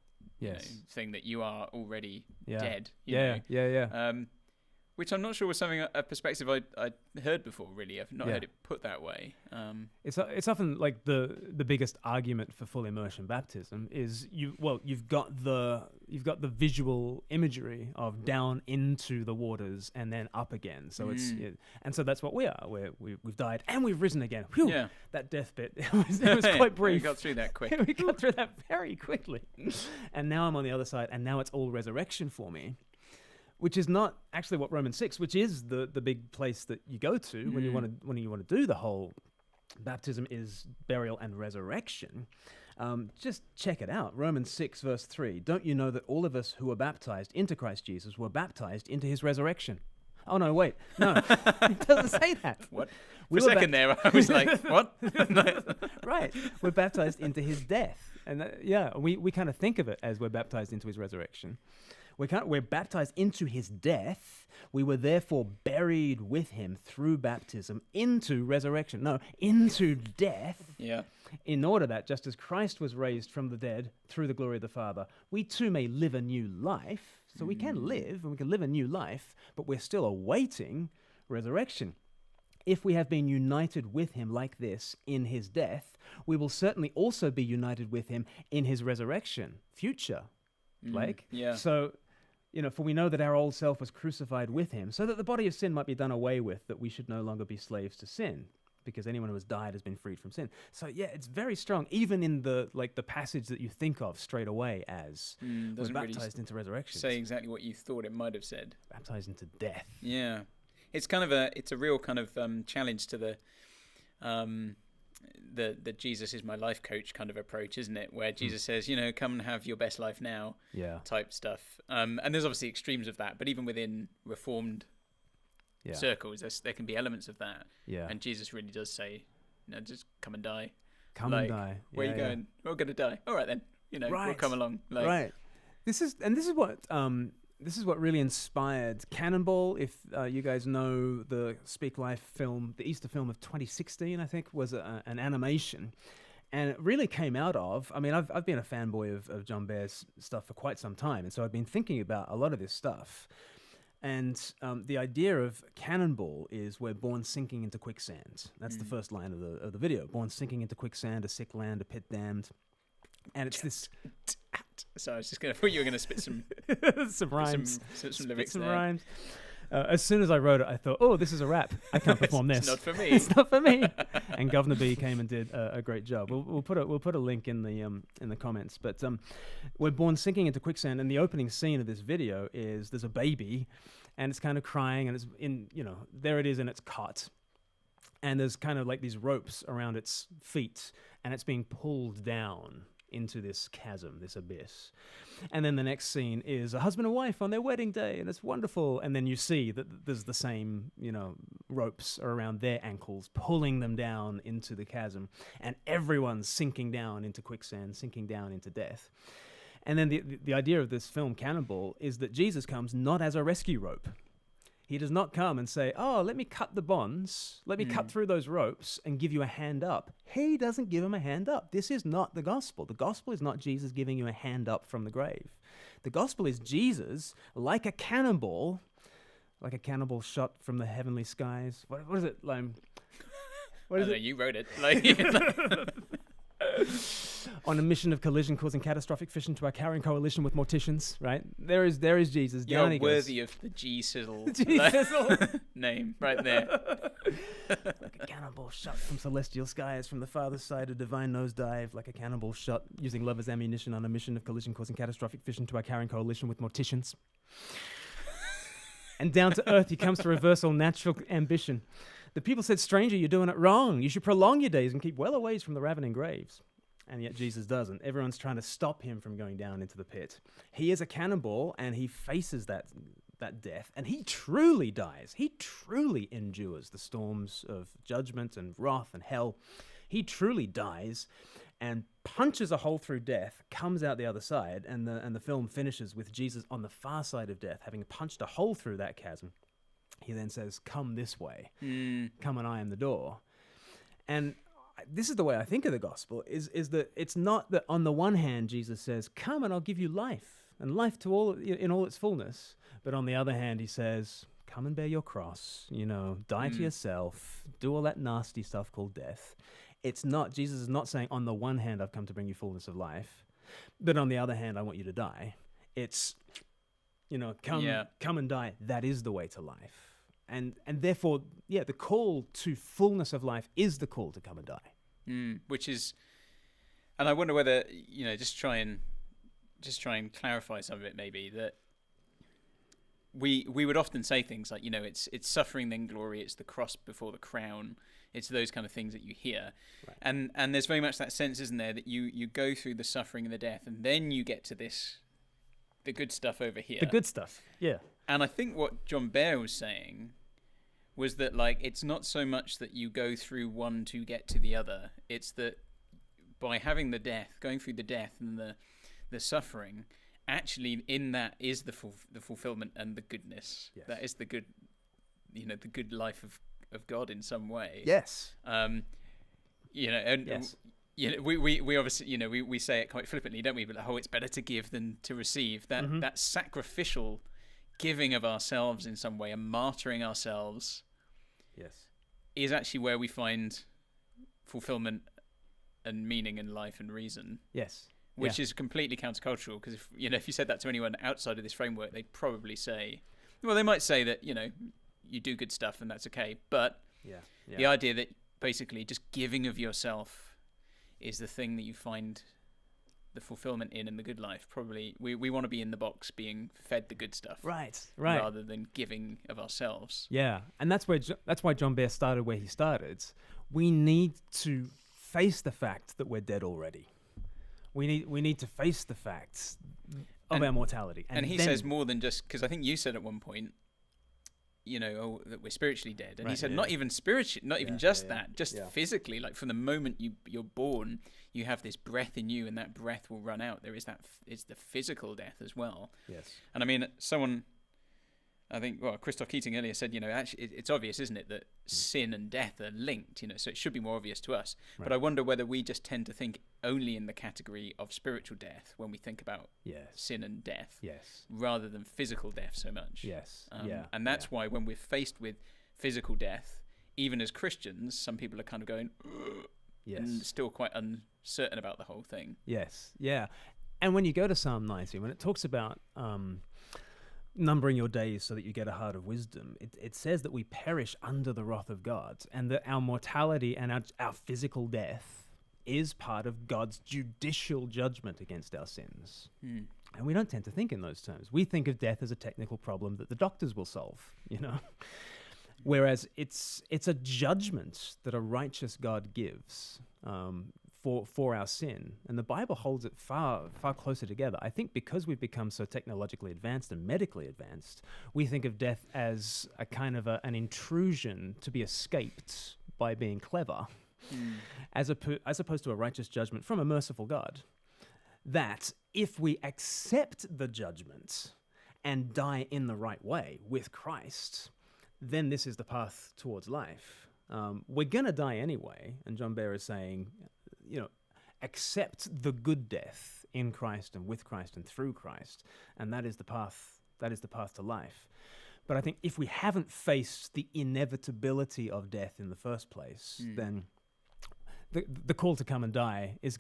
thing that you are already dead. Yeah. Which I'm not sure was a perspective I'd heard before. Really, I've not heard it put that way. It's often like the biggest argument for full immersion baptism is you've got the visual imagery of down into the waters and then up again. So and so that's what we are. We've died and we've risen again. Whew, yeah. That death bit it was quite brief. We got through that quick. We got through that very quickly. And now I'm on the other side, and now it's all resurrection for me. Which is not actually what Romans 6, which is the big place that you go to when you want to do the whole baptism is burial and resurrection. Just check it out. Romans 6 verse 3. Don't you know that all of us who were baptized into Christ Jesus were baptized into his resurrection? Oh no, wait. No. It doesn't say that. What? For a second there I was like, what? Right. We're baptized into his death. And we kind of think of it as we're baptized into his resurrection. We're baptized into his death. We were therefore buried with him through baptism into resurrection. No, into death. Yeah. In order that, just as Christ was raised from the dead through the glory of the Father, we too may live a new life. So we can live, and we can live a new life, but we're still awaiting resurrection. If we have been united with him like this in his death, we will certainly also be united with him in his resurrection, future. So, for we know that our old self was crucified with him, so that the body of sin might be done away with, that we should no longer be slaves to sin, because anyone who has died has been freed from sin. So it's very strong, even in the passage that you think of straight away as we're baptized really into resurrection. Say exactly what you thought it might have said. Baptized into death. Yeah, it's kind of it's a real kind of challenge to the Jesus is my life coach kind of approach, isn't it? Where Jesus says, come and have your best life now, type stuff. And there's obviously extremes of that, but even within Reformed circles, there can be elements of that. Yeah. And Jesus really does say, just come and die. Come and die. Where are you going? We're going to die. All right then. We'll come along. Right. This is what really inspired Cannonball. If you guys know the Speak Life film, the Easter film of 2016, I think, was an animation. And it really came out of, I've been a fanboy of John Bear's stuff for quite some time. And so I've been thinking about a lot of this stuff. And the idea of Cannonball is we're born sinking into quicksand. That's the first line of the video. Born sinking into quicksand, a sick land, a pit damned. And it's this... So I was just going to thought you were going to spit some some rhymes, some lyrics some there. rhymes. As soon as I wrote it, I thought, oh, this is a rap. I can't perform this. It's not for me. It's not for me. And Governor B came and did a great job. We'll put a link in the comments. But we're born sinking into quicksand, and the opening scene of this video is there's a baby, and it's kind of crying, and it's there it is in its cot, and there's kind of like these ropes around its feet, and it's being pulled down into this chasm, this abyss. And then the next scene is a husband and wife on their wedding day, and it's wonderful. And then you see that there's the same, ropes around their ankles, pulling them down into the chasm, and everyone's sinking down into quicksand, sinking down into death. And then the idea of this film, Cannonball, is that Jesus comes not as a rescue rope. He does not come and say, oh, let me cut the bonds, let me cut through those ropes and give you a hand up. He doesn't give him a hand up. This is not the gospel. The gospel is not Jesus giving you a hand up from the grave. The gospel is Jesus, like a cannonball shot from the heavenly skies. What is it, Lime? What is it? You wrote it. On a mission of collision causing catastrophic fission to our carrying coalition with morticians, right? There is Jesus. You're worthy of the G-sizzle name right there. Like a cannonball shot from celestial skies, from the farthest side, a divine nosedive, like a cannonball shot using love as ammunition on a mission of collision causing catastrophic fission to our carrying coalition with morticians. And down to earth he comes to reverse all natural ambition. The people said, stranger, you're doing it wrong. You should prolong your days and keep well away from the ravening graves. And yet Jesus doesn't. Everyone's trying to stop him from going down into the pit. He is a cannonball, and he faces that death, and he truly dies. He truly endures the storms of judgment and wrath and hell. He truly dies and punches a hole through death, comes out the other side, and the film finishes with Jesus on the far side of death, having punched a hole through that chasm. He then says, come this way. Come and I am the door. And this is the way I think of the gospel, is that it's not that on the one hand Jesus says, come and I'll give you life, and life in all its fullness. But on the other hand, he says, come and bear your cross, die to yourself, do all that nasty stuff called death. It's not, Jesus is not saying, on the one hand, I've come to bring you fullness of life, but on the other hand, I want you to die. It's, come and die. That is the way to life. And therefore, the call to fullness of life is the call to come and die. Which is, and I wonder whether, just try and clarify some of it maybe, that we would often say things like, it's suffering then glory, it's the cross before the crown, it's those kind of things that you hear. Right. And there's very much that sense, isn't there, that you go through the suffering and the death, and then you get to the good stuff over here. The good stuff, yeah. And I think what John Bear was saying was that, it's not so much that you go through one to get to the other. It's that by having the death, going through the death and the suffering, actually in that is the fulfillment and the goodness. Yes. That is the good, the good life of God in some way. Yes. Yes. We obviously, we say it quite flippantly, don't we? But it's better to give than to receive. That sacrificial giving of ourselves in some way and martyring ourselves, is actually where we find fulfillment and meaning in life and reason. Yes. Which is completely countercultural, because if you said that to anyone outside of this framework, they'd probably say, well, they might say that you do good stuff and that's okay, but the idea that basically just giving of yourself is the thing that you find the fulfillment in the good life. Probably we want to be in the box being fed the good stuff, right, rather than giving of ourselves. Yeah, and that's why John Bear started where he started. We need to face the fact that we're dead already. We need to face the facts of our mortality. And he says more than just, because I think you said at one point, that we're spiritually dead. And he said not even spiritually, not even just that, just physically, from the moment you're born, you have this breath in you, and that breath will run out. There is it's the physical death as well. Yes. And I mean, someone, I think, Christoph Keating earlier said, actually it's obvious, isn't it, that sin and death are linked, so it should be more obvious to us. Right. But I wonder whether we just tend to think only in the category of spiritual death when we think about sin and death, rather than physical death so much. Yes. And that's why when we're faced with physical death, even as Christians, some people are kind of going, and still quite uncertain about the whole thing. Yes, yeah. And when you go to Psalm 90, when it talks about numbering your days so that you get a heart of wisdom, it says that we perish under the wrath of God, and that our mortality and our physical death is part of God's judicial judgment against our sins. And we don't tend to think in those terms. We think of death as a technical problem that the doctors will solve, Whereas it's a judgment that a righteous God gives for our sin. And the Bible holds it far, far closer together. I think because we've become so technologically advanced and medically advanced, we think of death as a kind of an intrusion to be escaped by being clever, as opposed to a righteous judgment from a merciful God. That if we accept the judgment and die in the right way with Christ, then this is the path towards life. We're going to die anyway, and John Behr is saying, accept the good death in Christ and with Christ and through Christ, and that is the path to life. But I think if we haven't faced the inevitability of death in the first place, then the call to come and die is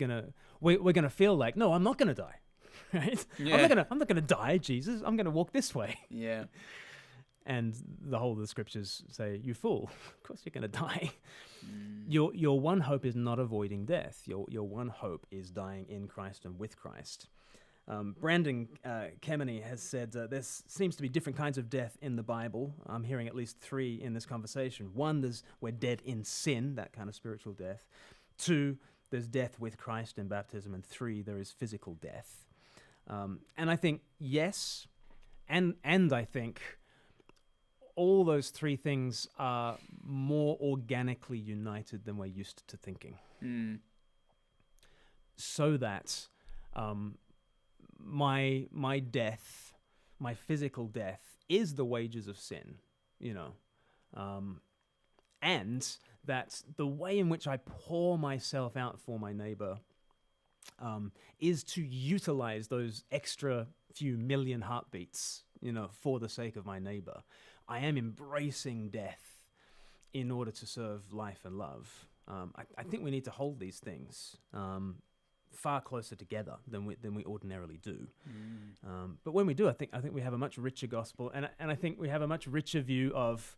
we're gonna feel like, no, I'm not gonna die, right? Yeah. I'm not gonna die, Jesus. I'm gonna walk this way. Yeah. And the whole of the scriptures say, you fool, of course you're going to die. Your one hope is not avoiding death. Your one hope is dying in Christ and with Christ. Brandon Kemeny has said there seems to be different kinds of death in the Bible. I'm hearing at least 3 in this conversation. 1, we're dead in sin, that kind of spiritual death. 2, there's death with Christ in baptism. And 3, there is physical death. And I think, yes, and I think all those 3 things are more organically united than we're used to thinking. So that my death, my physical death, is the wages of sin, and that the way in which I pour myself out for my neighbor is to utilize those extra few million heartbeats, for the sake of my neighbor. I am embracing death in order to serve life and love. I think we need to hold these things far closer together than we ordinarily do. But when we do, I think we have a much richer gospel, and I think we have a much richer view of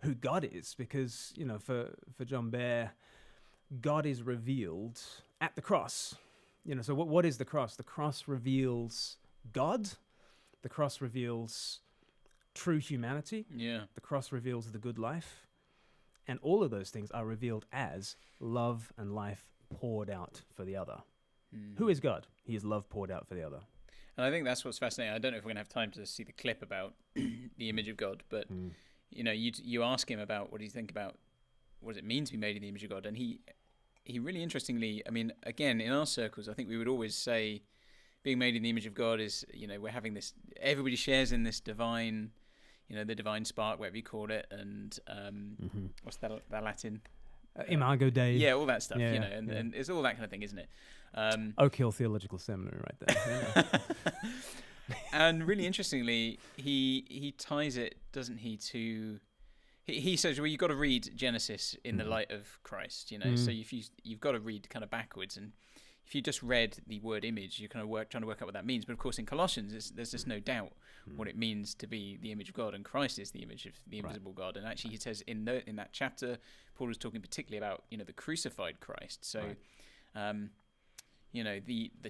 who God is, because for John Behr, God is revealed at the cross. So what is the cross? The cross reveals God. The cross reveals true humanity. Yeah. The cross reveals the good life. And all of those things are revealed as love and life poured out for the other. Who is God? He is love poured out for the other. And I think that's what's fascinating. I don't know if we're going to have time to see the clip about the image of God, but you ask him about what do you think about what does it mean to be made in the image of God, and he really interestingly, again, in our circles, I think we would always say being made in the image of God is, we're having this, everybody shares in this divine, the divine spark, whatever you call it, and what's that Latin? Imago Dei. Yeah, all that stuff, and it's all that kind of thing, isn't it? Oak Hill Theological Seminary right there. And really interestingly, he ties it, doesn't he, to... He says, well, you've got to read Genesis in the light of Christ, so if you've got to read kind of backwards, and if you just read the word image, you're kind of trying to work out what that means. But of course, in Colossians, there's just no doubt what it means to be the image of God, and Christ is the image of the invisible God. And actually, he says in that chapter, Paul was talking particularly about the crucified Christ. So, the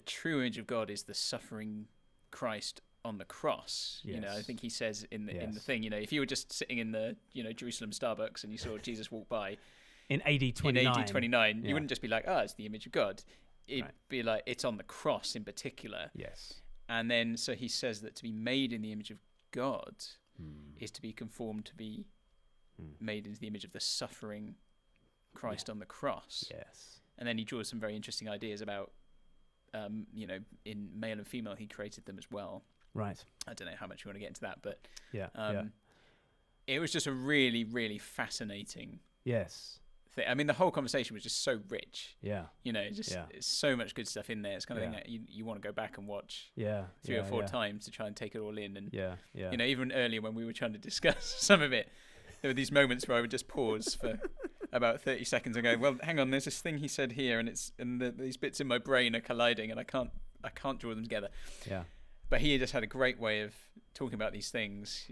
true image of God is the suffering Christ on the cross. Yes. I think he says in the thing, if you were just sitting in the Jerusalem Starbucks and you saw Jesus walk by in AD 29, you wouldn't just be like, it's the image of God. It'd be like, it's on the cross in particular. Yes. And then, so he says that to be made in the image of God is to be conformed, to be made into the image of the suffering Christ on the cross. Yes. And then he draws some very interesting ideas about, in male and female, he created them as well. Right. I don't know how much you want to get into that, but it was just a really, really fascinating thing. The whole conversation was just so rich. Yeah. It's so much good stuff in there. It's kind of thing that you want to go back and watch 3 or 4 times to try and take it all in. And even earlier when we were trying to discuss some of it, there were these moments where I would just pause for about 30 seconds and go, well, hang on, there's this thing he said here, and these bits in my brain are colliding, and I can't draw them together. Yeah. But he just had a great way of talking about these things.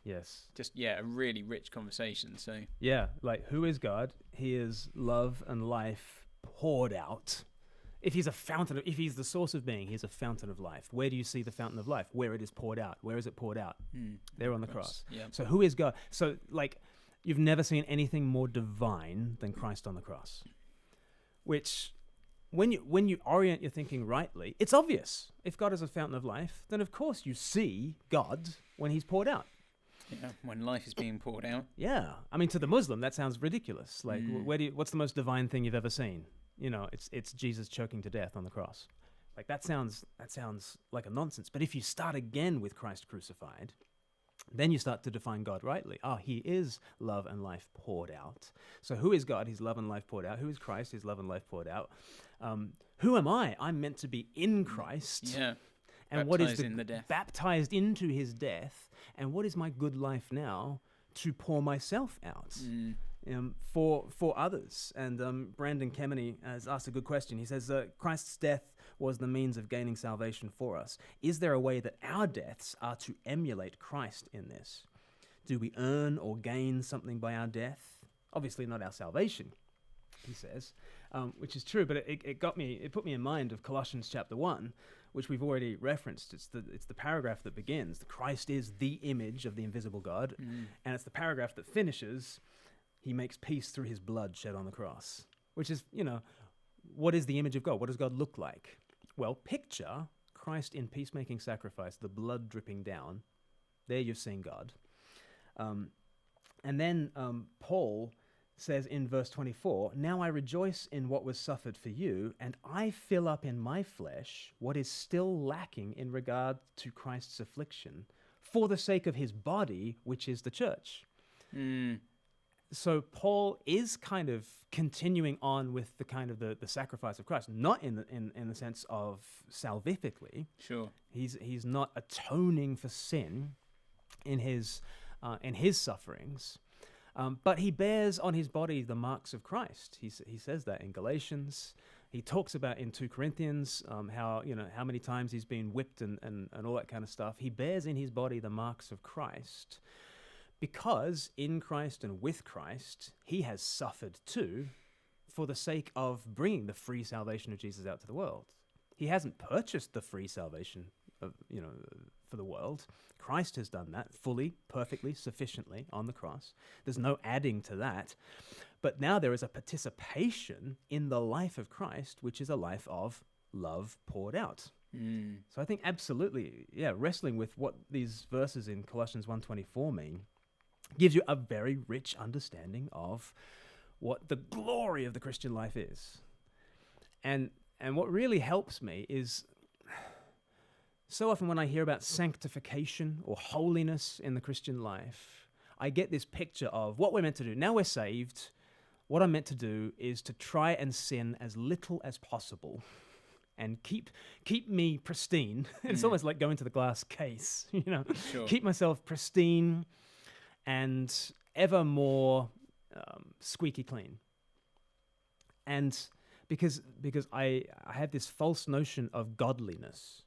Yes. Just a really rich conversation. So yeah, like who is God? He is love and life poured out. If he's if he's the source of being, he's a fountain of life. Where do you see the fountain of life? Where it is poured out. Where is it poured out? There on the cross. Yeah. So who is God? So like, you've never seen anything more divine than Christ on the cross. Which, when you orient your thinking rightly, it's obvious. If God is a fountain of life, then of course you see God when he's poured out. Yeah, when life is being poured out. Yeah, I mean, to the Muslim, that sounds ridiculous. Like, what's the most divine thing you've ever seen? You know, it's Jesus choking to death on the cross. Like that sounds like a nonsense. But if you start again with Christ crucified, then you start to define God rightly. He is love and life poured out. So who is God? He's love and life poured out. Who is Christ? He's love and life poured out. Who am I? I'm meant to be in Christ. Yeah. And what is in the death? Baptized into his death. And what is my good life now? To pour myself out. For others. And Brandon Kemeny has asked a good question. He says, Christ's death was the means of gaining salvation for us. Is there a way that our deaths are to emulate Christ in this? Do we earn or gain something by our death? Obviously not our salvation, he says, which is true, but it put me in mind of Colossians chapter 1, which we've already referenced. It's the paragraph that begins, Christ is the image of the invisible God, and it's the paragraph that finishes, he makes peace through his blood shed on the cross, which is, what is the image of God? What does God look like? Well, picture Christ in peacemaking sacrifice, the blood dripping down. There you've seen God. And then Paul says in verse 24, now I rejoice in what was suffered for you, and I fill up in my flesh what is still lacking in regard to Christ's affliction, for the sake of his body, which is the church. So Paul is kind of continuing on with the kind of the sacrifice of Christ, not in the sense of salvifically. Sure. He's not atoning for sin in his sufferings, but he bears on his body the marks of Christ. He says that in Galatians. He talks about in 2 Corinthians how many times he's been whipped and all that kind of stuff. He bears in his body the marks of Christ. Because in Christ and with Christ, he has suffered too for the sake of bringing the free salvation of Jesus out to the world. He hasn't purchased the free salvation for the world. Christ has done that fully, perfectly, sufficiently on the cross. There's no adding to that. But now there is a participation in the life of Christ, which is a life of love poured out. So I think absolutely, wrestling with what these verses in Colossians 1:24 mean gives you a very rich understanding of what the glory of the Christian life is. And what really helps me is, so often when I hear about sanctification or holiness in the Christian life, I get this picture of what we're meant to do. Now we're saved, what I'm meant to do is to try and sin as little as possible and keep me pristine. It's almost like going to the glass case, Sure. Keep myself pristine and ever more squeaky clean. And because I have this false notion of godliness,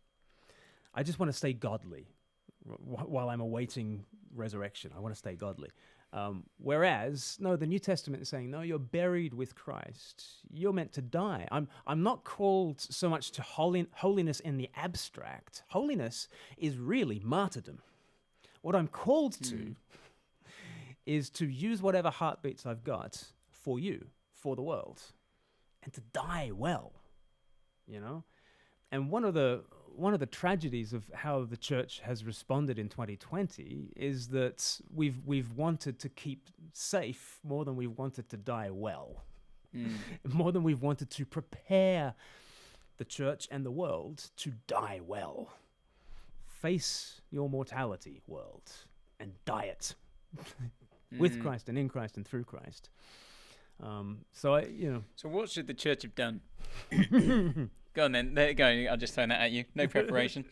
I just want to stay godly while I'm awaiting resurrection. I want to stay godly. Whereas, no, the New Testament is saying, no, you're buried with Christ. You're meant to die. I'm not called so much to holiness in the abstract. Holiness is really martyrdom. What I'm called to is to use whatever heartbeats I've got for you, for the world, and to die well, And one of the tragedies of how the church has responded in 2020 is that we've wanted to keep safe more than we've wanted to die well, more than we've wanted to prepare the church and the world to die well. Face your mortality, world, and die it. With Christ and in Christ and through Christ. So what should the church have done? Go on then. There you go. I'll just throw that at you. No preparation.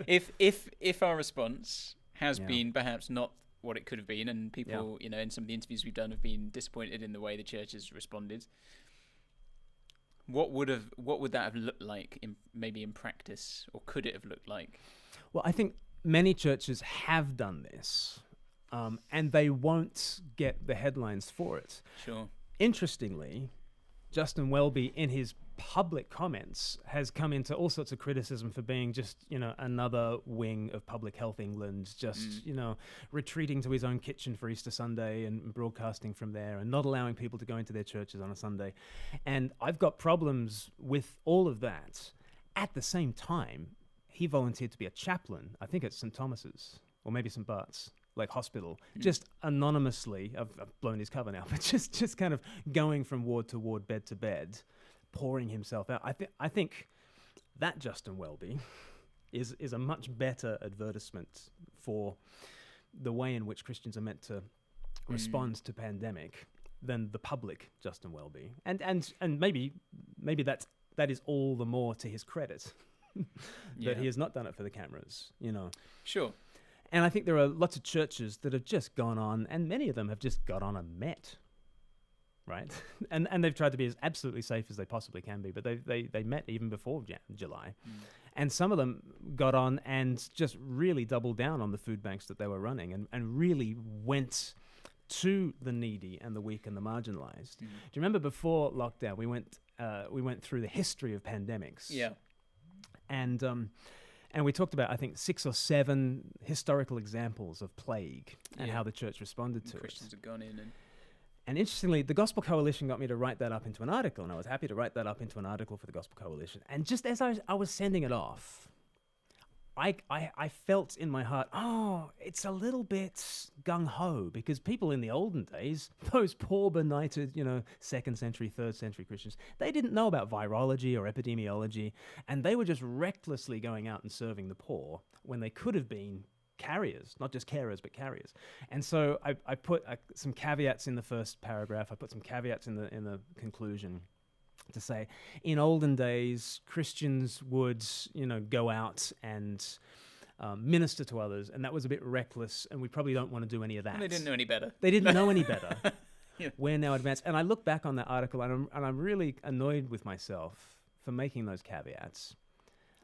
If our response has been perhaps not what it could have been, and people, in some of the interviews we've done have been disappointed in the way the church has responded, what would that have looked like maybe in practice, or could it have looked like? Well, I think many churches have done this, and they won't get the headlines for it. Sure. Interestingly, Justin Welby, in his public comments, has come into all sorts of criticism for being just, another wing of Public Health England, just, retreating to his own kitchen for Easter Sunday and broadcasting from there and not allowing people to go into their churches on a Sunday. And I've got problems with all of that. At the same time, he volunteered to be a chaplain, I think at St. Thomas's, or maybe St. Bart's, like hospital, just anonymously. I've blown his cover now, but just kind of going from ward to ward, bed to bed, pouring himself out. I think that Justin Welby is a much better advertisement for the way in which Christians are meant to respond to pandemic than the public Justin Welby. And maybe that is all the more to his credit that he has not done it for the cameras, Sure. And I think there are lots of churches that have just gone on, and many of them have just got on and met, right? and they've tried to be as absolutely safe as they possibly can be, but they met even before July. And some of them got on and just really doubled down on the food banks that they were running and really went to the needy and the weak and the marginalized. Do you remember before lockdown, we went through the history of pandemics? Yeah. And we talked about, I think, 6 or 7 historical examples of plague and how the church responded to Christians it. have gone in And interestingly, the Gospel Coalition got me to write that up into an article, and I was happy to write that up into an article for the Gospel Coalition. And just as I was sending it off, I felt in my heart, it's a little bit gung-ho, because people in the olden days, those poor benighted, 2nd century, 3rd century Christians, they didn't know about virology or epidemiology, and they were just recklessly going out and serving the poor when they could have been carriers, not just carers, but carriers. And so I put some caveats in the first paragraph, I put some caveats in the conclusion, to say, in olden days, Christians would, go out and minister to others, and that was a bit reckless, and we probably don't want to do any of that. And they didn't know any better. They didn't know any better. Yeah. We're now advanced. And I look back on that article, and I'm really annoyed with myself for making those caveats.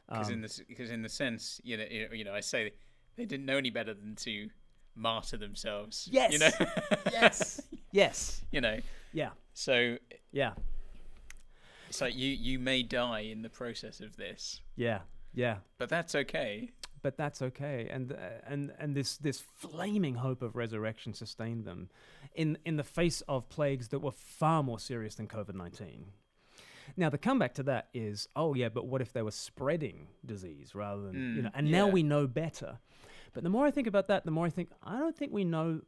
Because in the sense, I say they didn't know any better than to martyr themselves. Yes. Yes. Yes. Yeah. So yeah. It's like you may die in the process of this. Yeah. But that's okay. And this flaming hope of resurrection sustained them in the face of plagues that were far more serious than COVID-19. Now the comeback to that is, but what if they were spreading disease rather than now we know better. But the more I think about that, the more I think I don't think we know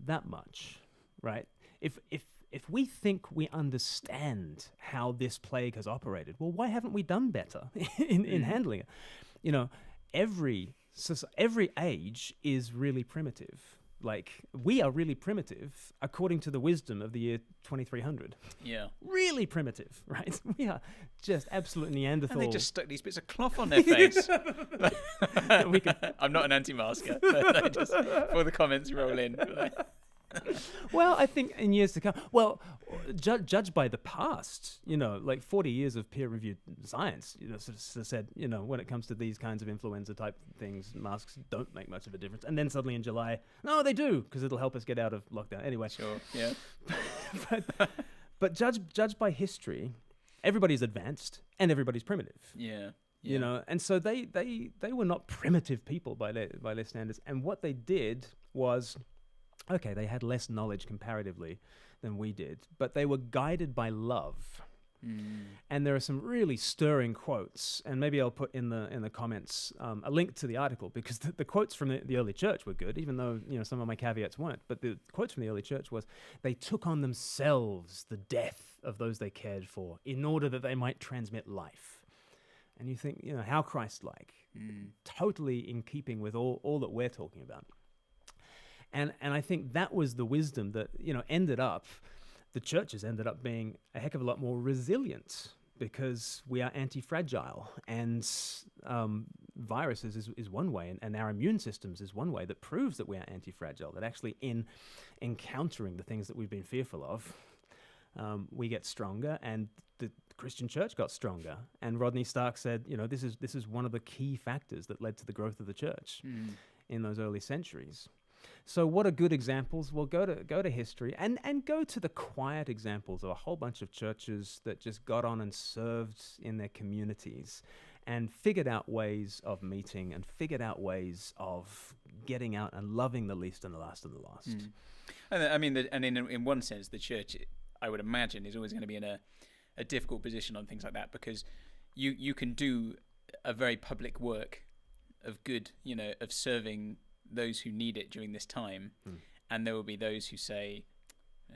that much, right? If we think we understand how this plague has operated, well, why haven't we done better in handling it? Every age is really primitive. Like, we are really primitive according to the wisdom of the year 2300. Yeah. Really primitive, right? We are just absolute Neanderthal. And they just stuck these bits of cloth on their face. I'm not an anti-masker, but just before the comments roll in. Well, I think in years to come, judged by the past, like 40 years of peer-reviewed science, sort of said, when it comes to these kinds of influenza-type things, masks don't make much of a difference. And then suddenly in July, no, they do, because it'll help us get out of lockdown. Anyway. Sure, yeah. but judged by history, everybody's advanced and everybody's primitive. Yeah. And so they were not primitive people by their standards. And what they did was, okay, they had less knowledge comparatively than we did, but they were guided by love. And there are some really stirring quotes, and maybe I'll put in the comments a link to the article, because the quotes from the early church were good, even though some of my caveats weren't. But the quotes from the early church was, they took on themselves the death of those they cared for in order that they might transmit life. And you think, how Christ-like, totally in keeping with all that we're talking about. And I think that was the wisdom that, the churches ended up being a heck of a lot more resilient, because we are anti-fragile, and viruses is one way, and our immune systems is one way that proves that we are anti-fragile, that actually in encountering the things that we've been fearful of, we get stronger, and the Christian church got stronger. And Rodney Stark said, this is one of the key factors that led to the growth of the church in those early centuries. So what are good examples? Well, go to history and go to the quiet examples of a whole bunch of churches that just got on and served in their communities and figured out ways of meeting and figured out ways of getting out and loving the least and the last and the lost. I mean, in one sense, the church, I would imagine, is always going to be in a difficult position on things like that, because you can do a very public work of good, of serving those who need it during this time, and there will be those who say,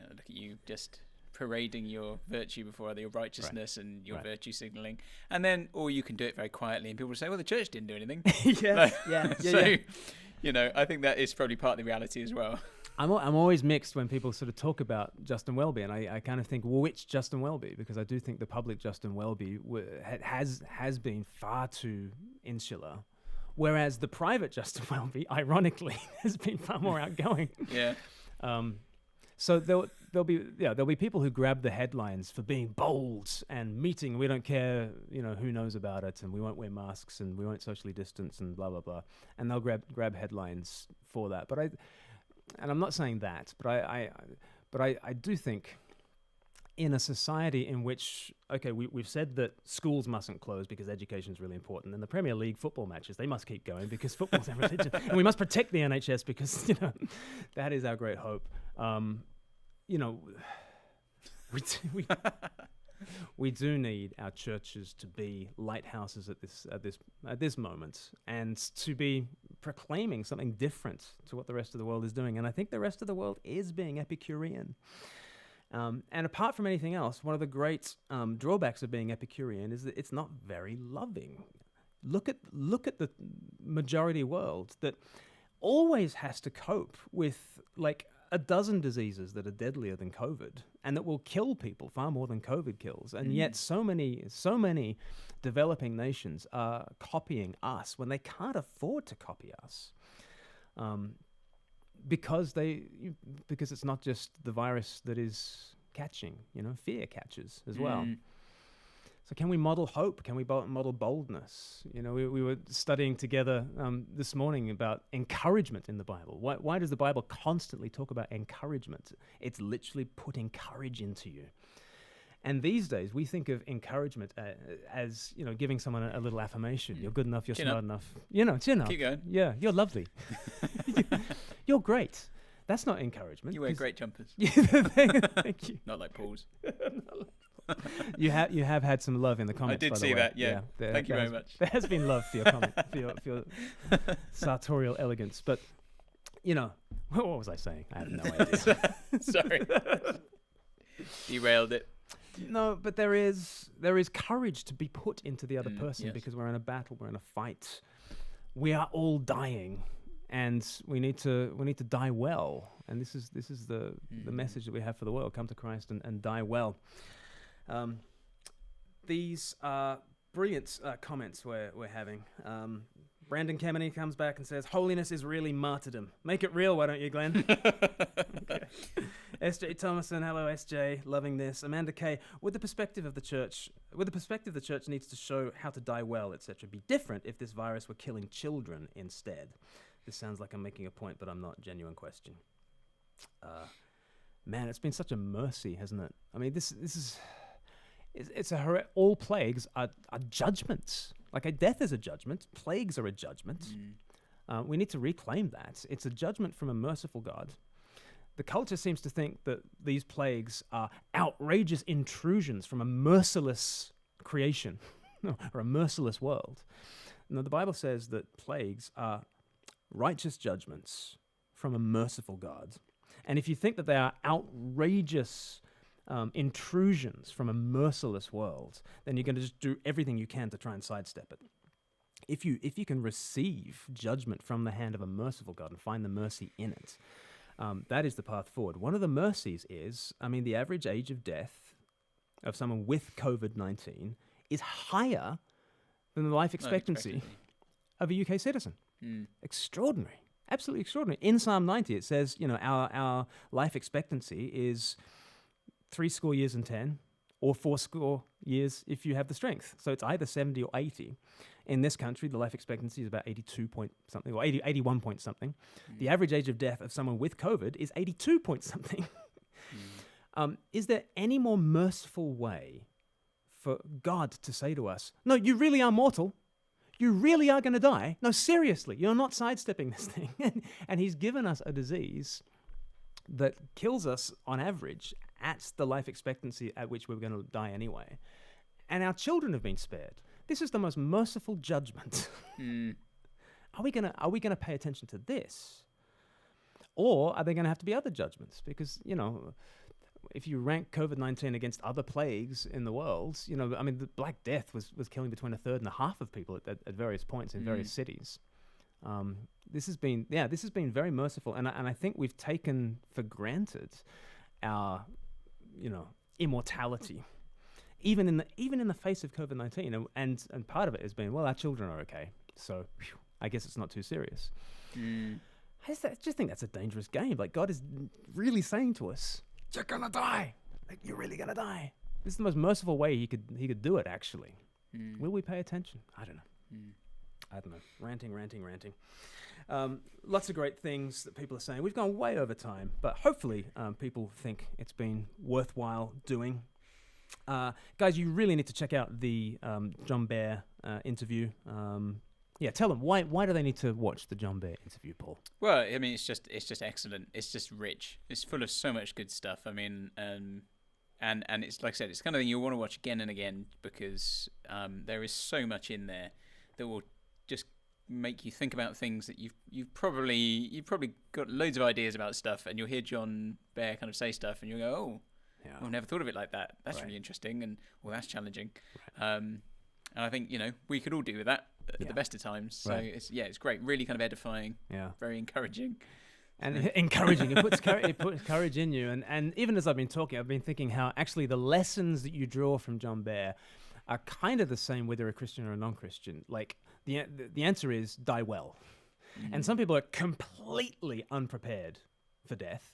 look at you just parading your virtue before your righteousness and your virtue signaling, and then, or you can do it very quietly and people will say, well, the church didn't do anything. So I think that is probably part of the reality as well. I'm always mixed when people sort of talk about Justin Welby, and I kind of think, well, which Justin Welby? Because I do think the public Justin Welby has been far too insular, whereas the private Justin Welby, ironically, has been far more outgoing. Yeah. So there'll be people who grab the headlines for being bold and meeting. We don't care, who knows about it, and we won't wear masks, and we won't socially distance, and blah blah blah. And they'll grab headlines for that. But I'm not saying that, but I do think, in a society in which, we've said that schools mustn't close because education is really important, and the Premier League football matches, they must keep going because football's our religion, and we must protect the NHS because, that is our great hope. We do need our churches to be lighthouses at this moment, and to be proclaiming something different to what the rest of the world is doing. And I think the rest of the world is being Epicurean. And apart from anything else, one of the great drawbacks of being Epicurean is that it's not very loving. Look at the majority world that always has to cope with like a dozen diseases that are deadlier than COVID and that will kill people far more than COVID kills. And yet so many developing nations are copying us when they can't afford to copy us. Because it's not just the virus that is catching, fear catches as well. So can we model hope? Can we model boldness? We were studying together this morning about encouragement in the Bible. Why does the Bible constantly talk about encouragement? It's literally putting courage into you. And these days, we think of encouragement as giving someone a little affirmation. You're good enough. You're smart enough. Chin up. Keep going. Yeah, you're lovely. You're great. That's not encouragement. You wear great jumpers. Thank you. Not like Paul's. You have had some love in the comments. I did see that. Yeah. Thank you very much. There has been love for your comment, for your sartorial elegance. But what was I saying? I have no idea. Sorry. Derailed it. No, but there is courage to be put into the other person, because we're in a battle, we're in a fight. We are all dying, and we need to die well. And this is the message that we have for the world: come to Christ and die well. These are brilliant comments we're having. Brandon Kemeny comes back and says, "Holiness is really martyrdom. Make it real, why don't you, Glenn?" Okay. S.J. Thomason, hello S.J., loving this. Amanda K, would the perspective the church needs to show how to die well, etc., be different if this virus were killing children instead? This sounds like I'm making a point, but I'm not. Genuine question. Man, it's been such a mercy, hasn't it? I mean, this is all plagues are judgments. Like a death is a judgment, plagues are a judgment. We need to reclaim that. It's a judgment from a merciful God. The culture seems to think that these plagues are outrageous intrusions from a merciless creation or a merciless world. No, the Bible says that plagues are righteous judgments from a merciful God. And if you think that they are outrageous intrusions from a merciless world, then you're going to just do everything you can to try and sidestep it. If you can receive judgment from the hand of a merciful God and find the mercy in it, that is the path forward. One of the mercies is, the average age of death of someone with COVID-19 is higher than the life expectancy of a UK citizen. Extraordinary. Absolutely extraordinary. In Psalm 90, it says, our life expectancy is 70 years and 10, or 80 years if you have the strength. So it's either 70 or 80. In this country, the life expectancy is about 82 point something, or 81 point something. The average age of death of someone with COVID is 82 point something. Is there any more merciful way for God to say to us, no, you really are mortal. You really are going to die. No, seriously, you're not sidestepping this thing. And he's given us a disease that kills us on average at the life expectancy at which we're going to die anyway. And our children have been spared. This is the most merciful judgment. Are we gonna pay attention to this? Or are there going to have to be other judgments? Because, if you rank COVID-19 against other plagues in the world, the Black Death was killing between a third and a half of people at various points in various cities. This has been very merciful, and I think we've taken for granted our, immortality, even in the face of COVID-19, and part of it has been, well, our children are okay, so I guess it's not too serious. I just think that's a dangerous game. Like, God is really saying to us, you're gonna die. Like, you're really gonna die. This is the most merciful way he could do it, actually. Will we pay attention? I don't know. I don't know. Ranting. Lots of great things that people are saying. We've gone way over time, but hopefully people think it's been worthwhile doing. Guys, you really need to check out the John Bear interview. Tell them why do they need to watch the John Bear interview, Paul? Well, I mean, it's just excellent. It's just rich. It's full of so much good stuff. I mean, and it's, like I said, it's kind of thing you'll want to watch again and again, because there is so much in there that will just make you think about things that you've probably got loads of ideas about stuff, and you'll hear John Bear kind of say stuff, and you'll go, oh, I've never thought of it like that. That's really interesting, and that's challenging. Right. And I think we could all do with that at the best of times. So it's great, really kind of edifying. Yeah, very encouraging. And encouraging, it puts courage in you. And even as I've been talking, I've been thinking how actually the lessons that you draw from John Bear are kind of the same whether a Christian or a non-Christian. Like the answer is die well. And some people are completely unprepared for death.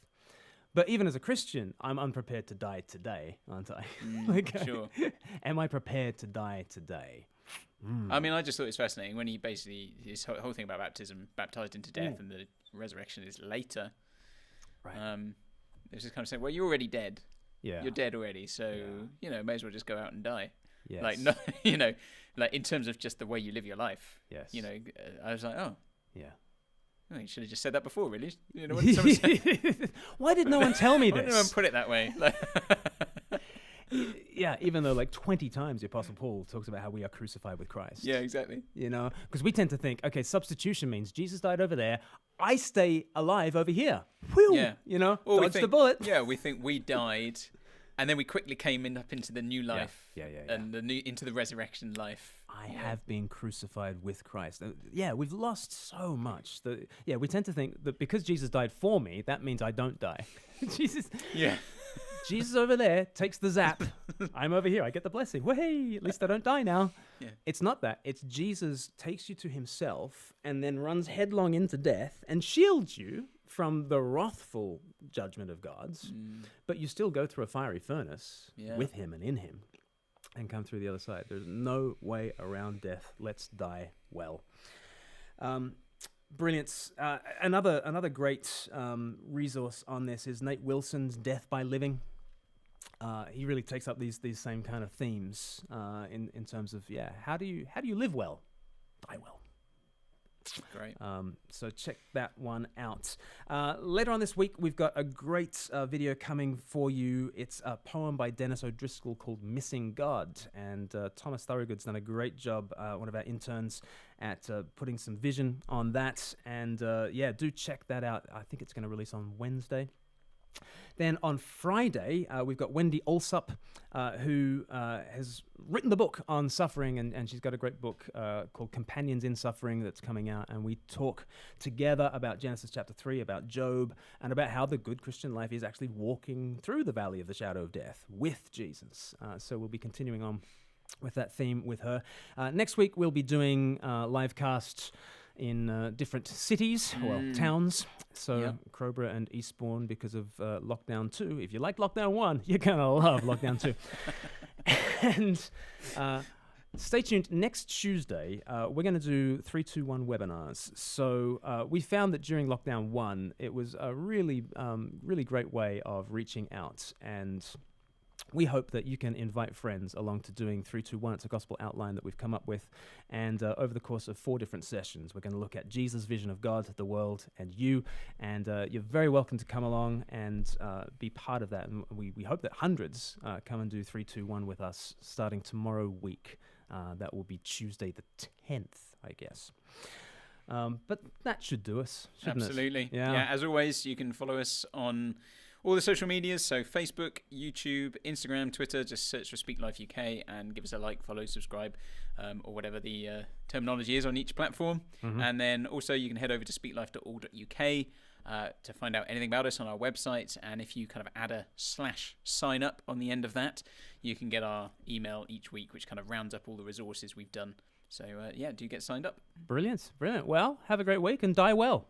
But even as a Christian, I'm unprepared to die today, aren't I? Sure. Am I prepared to die today? I mean, I just thought it was fascinating when he basically, his whole thing about baptism, baptized into death, and the resurrection is later. Right. It was just kind of saying, well, you're already dead. Yeah. You're dead already, so, may as well just go out and die. Yes. Like, no, like in terms of just the way you live your life. Yes. I was like, oh. Yeah. Oh, you should have just said that before, really. Why did no one tell me this? Why did no one put it that way? Yeah, even though like 20 times the Apostle Paul talks about how we are crucified with Christ. Yeah, exactly. Because we tend to think, okay, substitution means Jesus died over there, I stay alive over here. Whew, yeah. Dodge the bullet. Yeah, we think we died, and then we quickly came up into the new life. Yeah. And into the resurrection life. I have been crucified with Christ. We've lost so much. We tend to think that because Jesus died for me, that means I don't die. Jesus over there takes the zap. I'm over here. I get the blessing. Hey, at least I don't die now. Yeah. It's not that. It's Jesus takes you to himself and then runs headlong into death and shields you from the wrathful judgment of God's. But you still go through a fiery furnace with him and in him and come through the other side. There's no way around death. Let's die well. Brilliant. Another great resource on this is Nate Wilson's Death by Living. He really takes up these same kind of themes in terms of how do you live well, die well. Great. So check that one out. Later on this week, we've got a great video coming for you. It's a poem by Dennis O'Driscoll called Missing God. And Thomas Thorogood's done a great job, one of our interns, at putting some vision on that. And do check that out. I think it's going to release on Wednesday. Then on Friday, we've got Wendy Alsop, who has written the book on suffering, and she's got a great book called Companions in Suffering that's coming out, and we talk together about Genesis chapter 3, about Job, and about how the good Christian life is actually walking through the valley of the shadow of death with Jesus. So we'll be continuing on with that theme with her. Next week, we'll be doing LIVEcast in different cities, towns. So Crowborough and Eastbourne because of Lockdown 2. If you like Lockdown 1, you're going to love Lockdown 2. And stay tuned. Next Tuesday, we're going to do 321 webinars. So we found that during Lockdown 1, it was a really, really great way of reaching out. And we hope that you can invite friends along to doing 321. It's a gospel outline that we've come up with. And over the course of 4 different sessions, we're going to look at Jesus' vision of God, the world, and you. And you're very welcome to come along and be part of that. And we hope that hundreds come and do 321 with us starting tomorrow week. That will be Tuesday the 10th, I guess. But that should do us, shouldn't Absolutely. it? Yeah. As always, you can follow us on all the social medias, so Facebook, YouTube, Instagram, Twitter. Just search for Speak Life UK and give us a like, follow, subscribe, or whatever the terminology is on each platform. And then also you can head over to speaklife.org.uk to find out anything about us on our website. And if you kind of add a /sign up on the end of that, you can get our email each week, which kind of rounds up all the resources we've done. So do get signed up. Brilliant. Well, have a great week and die well.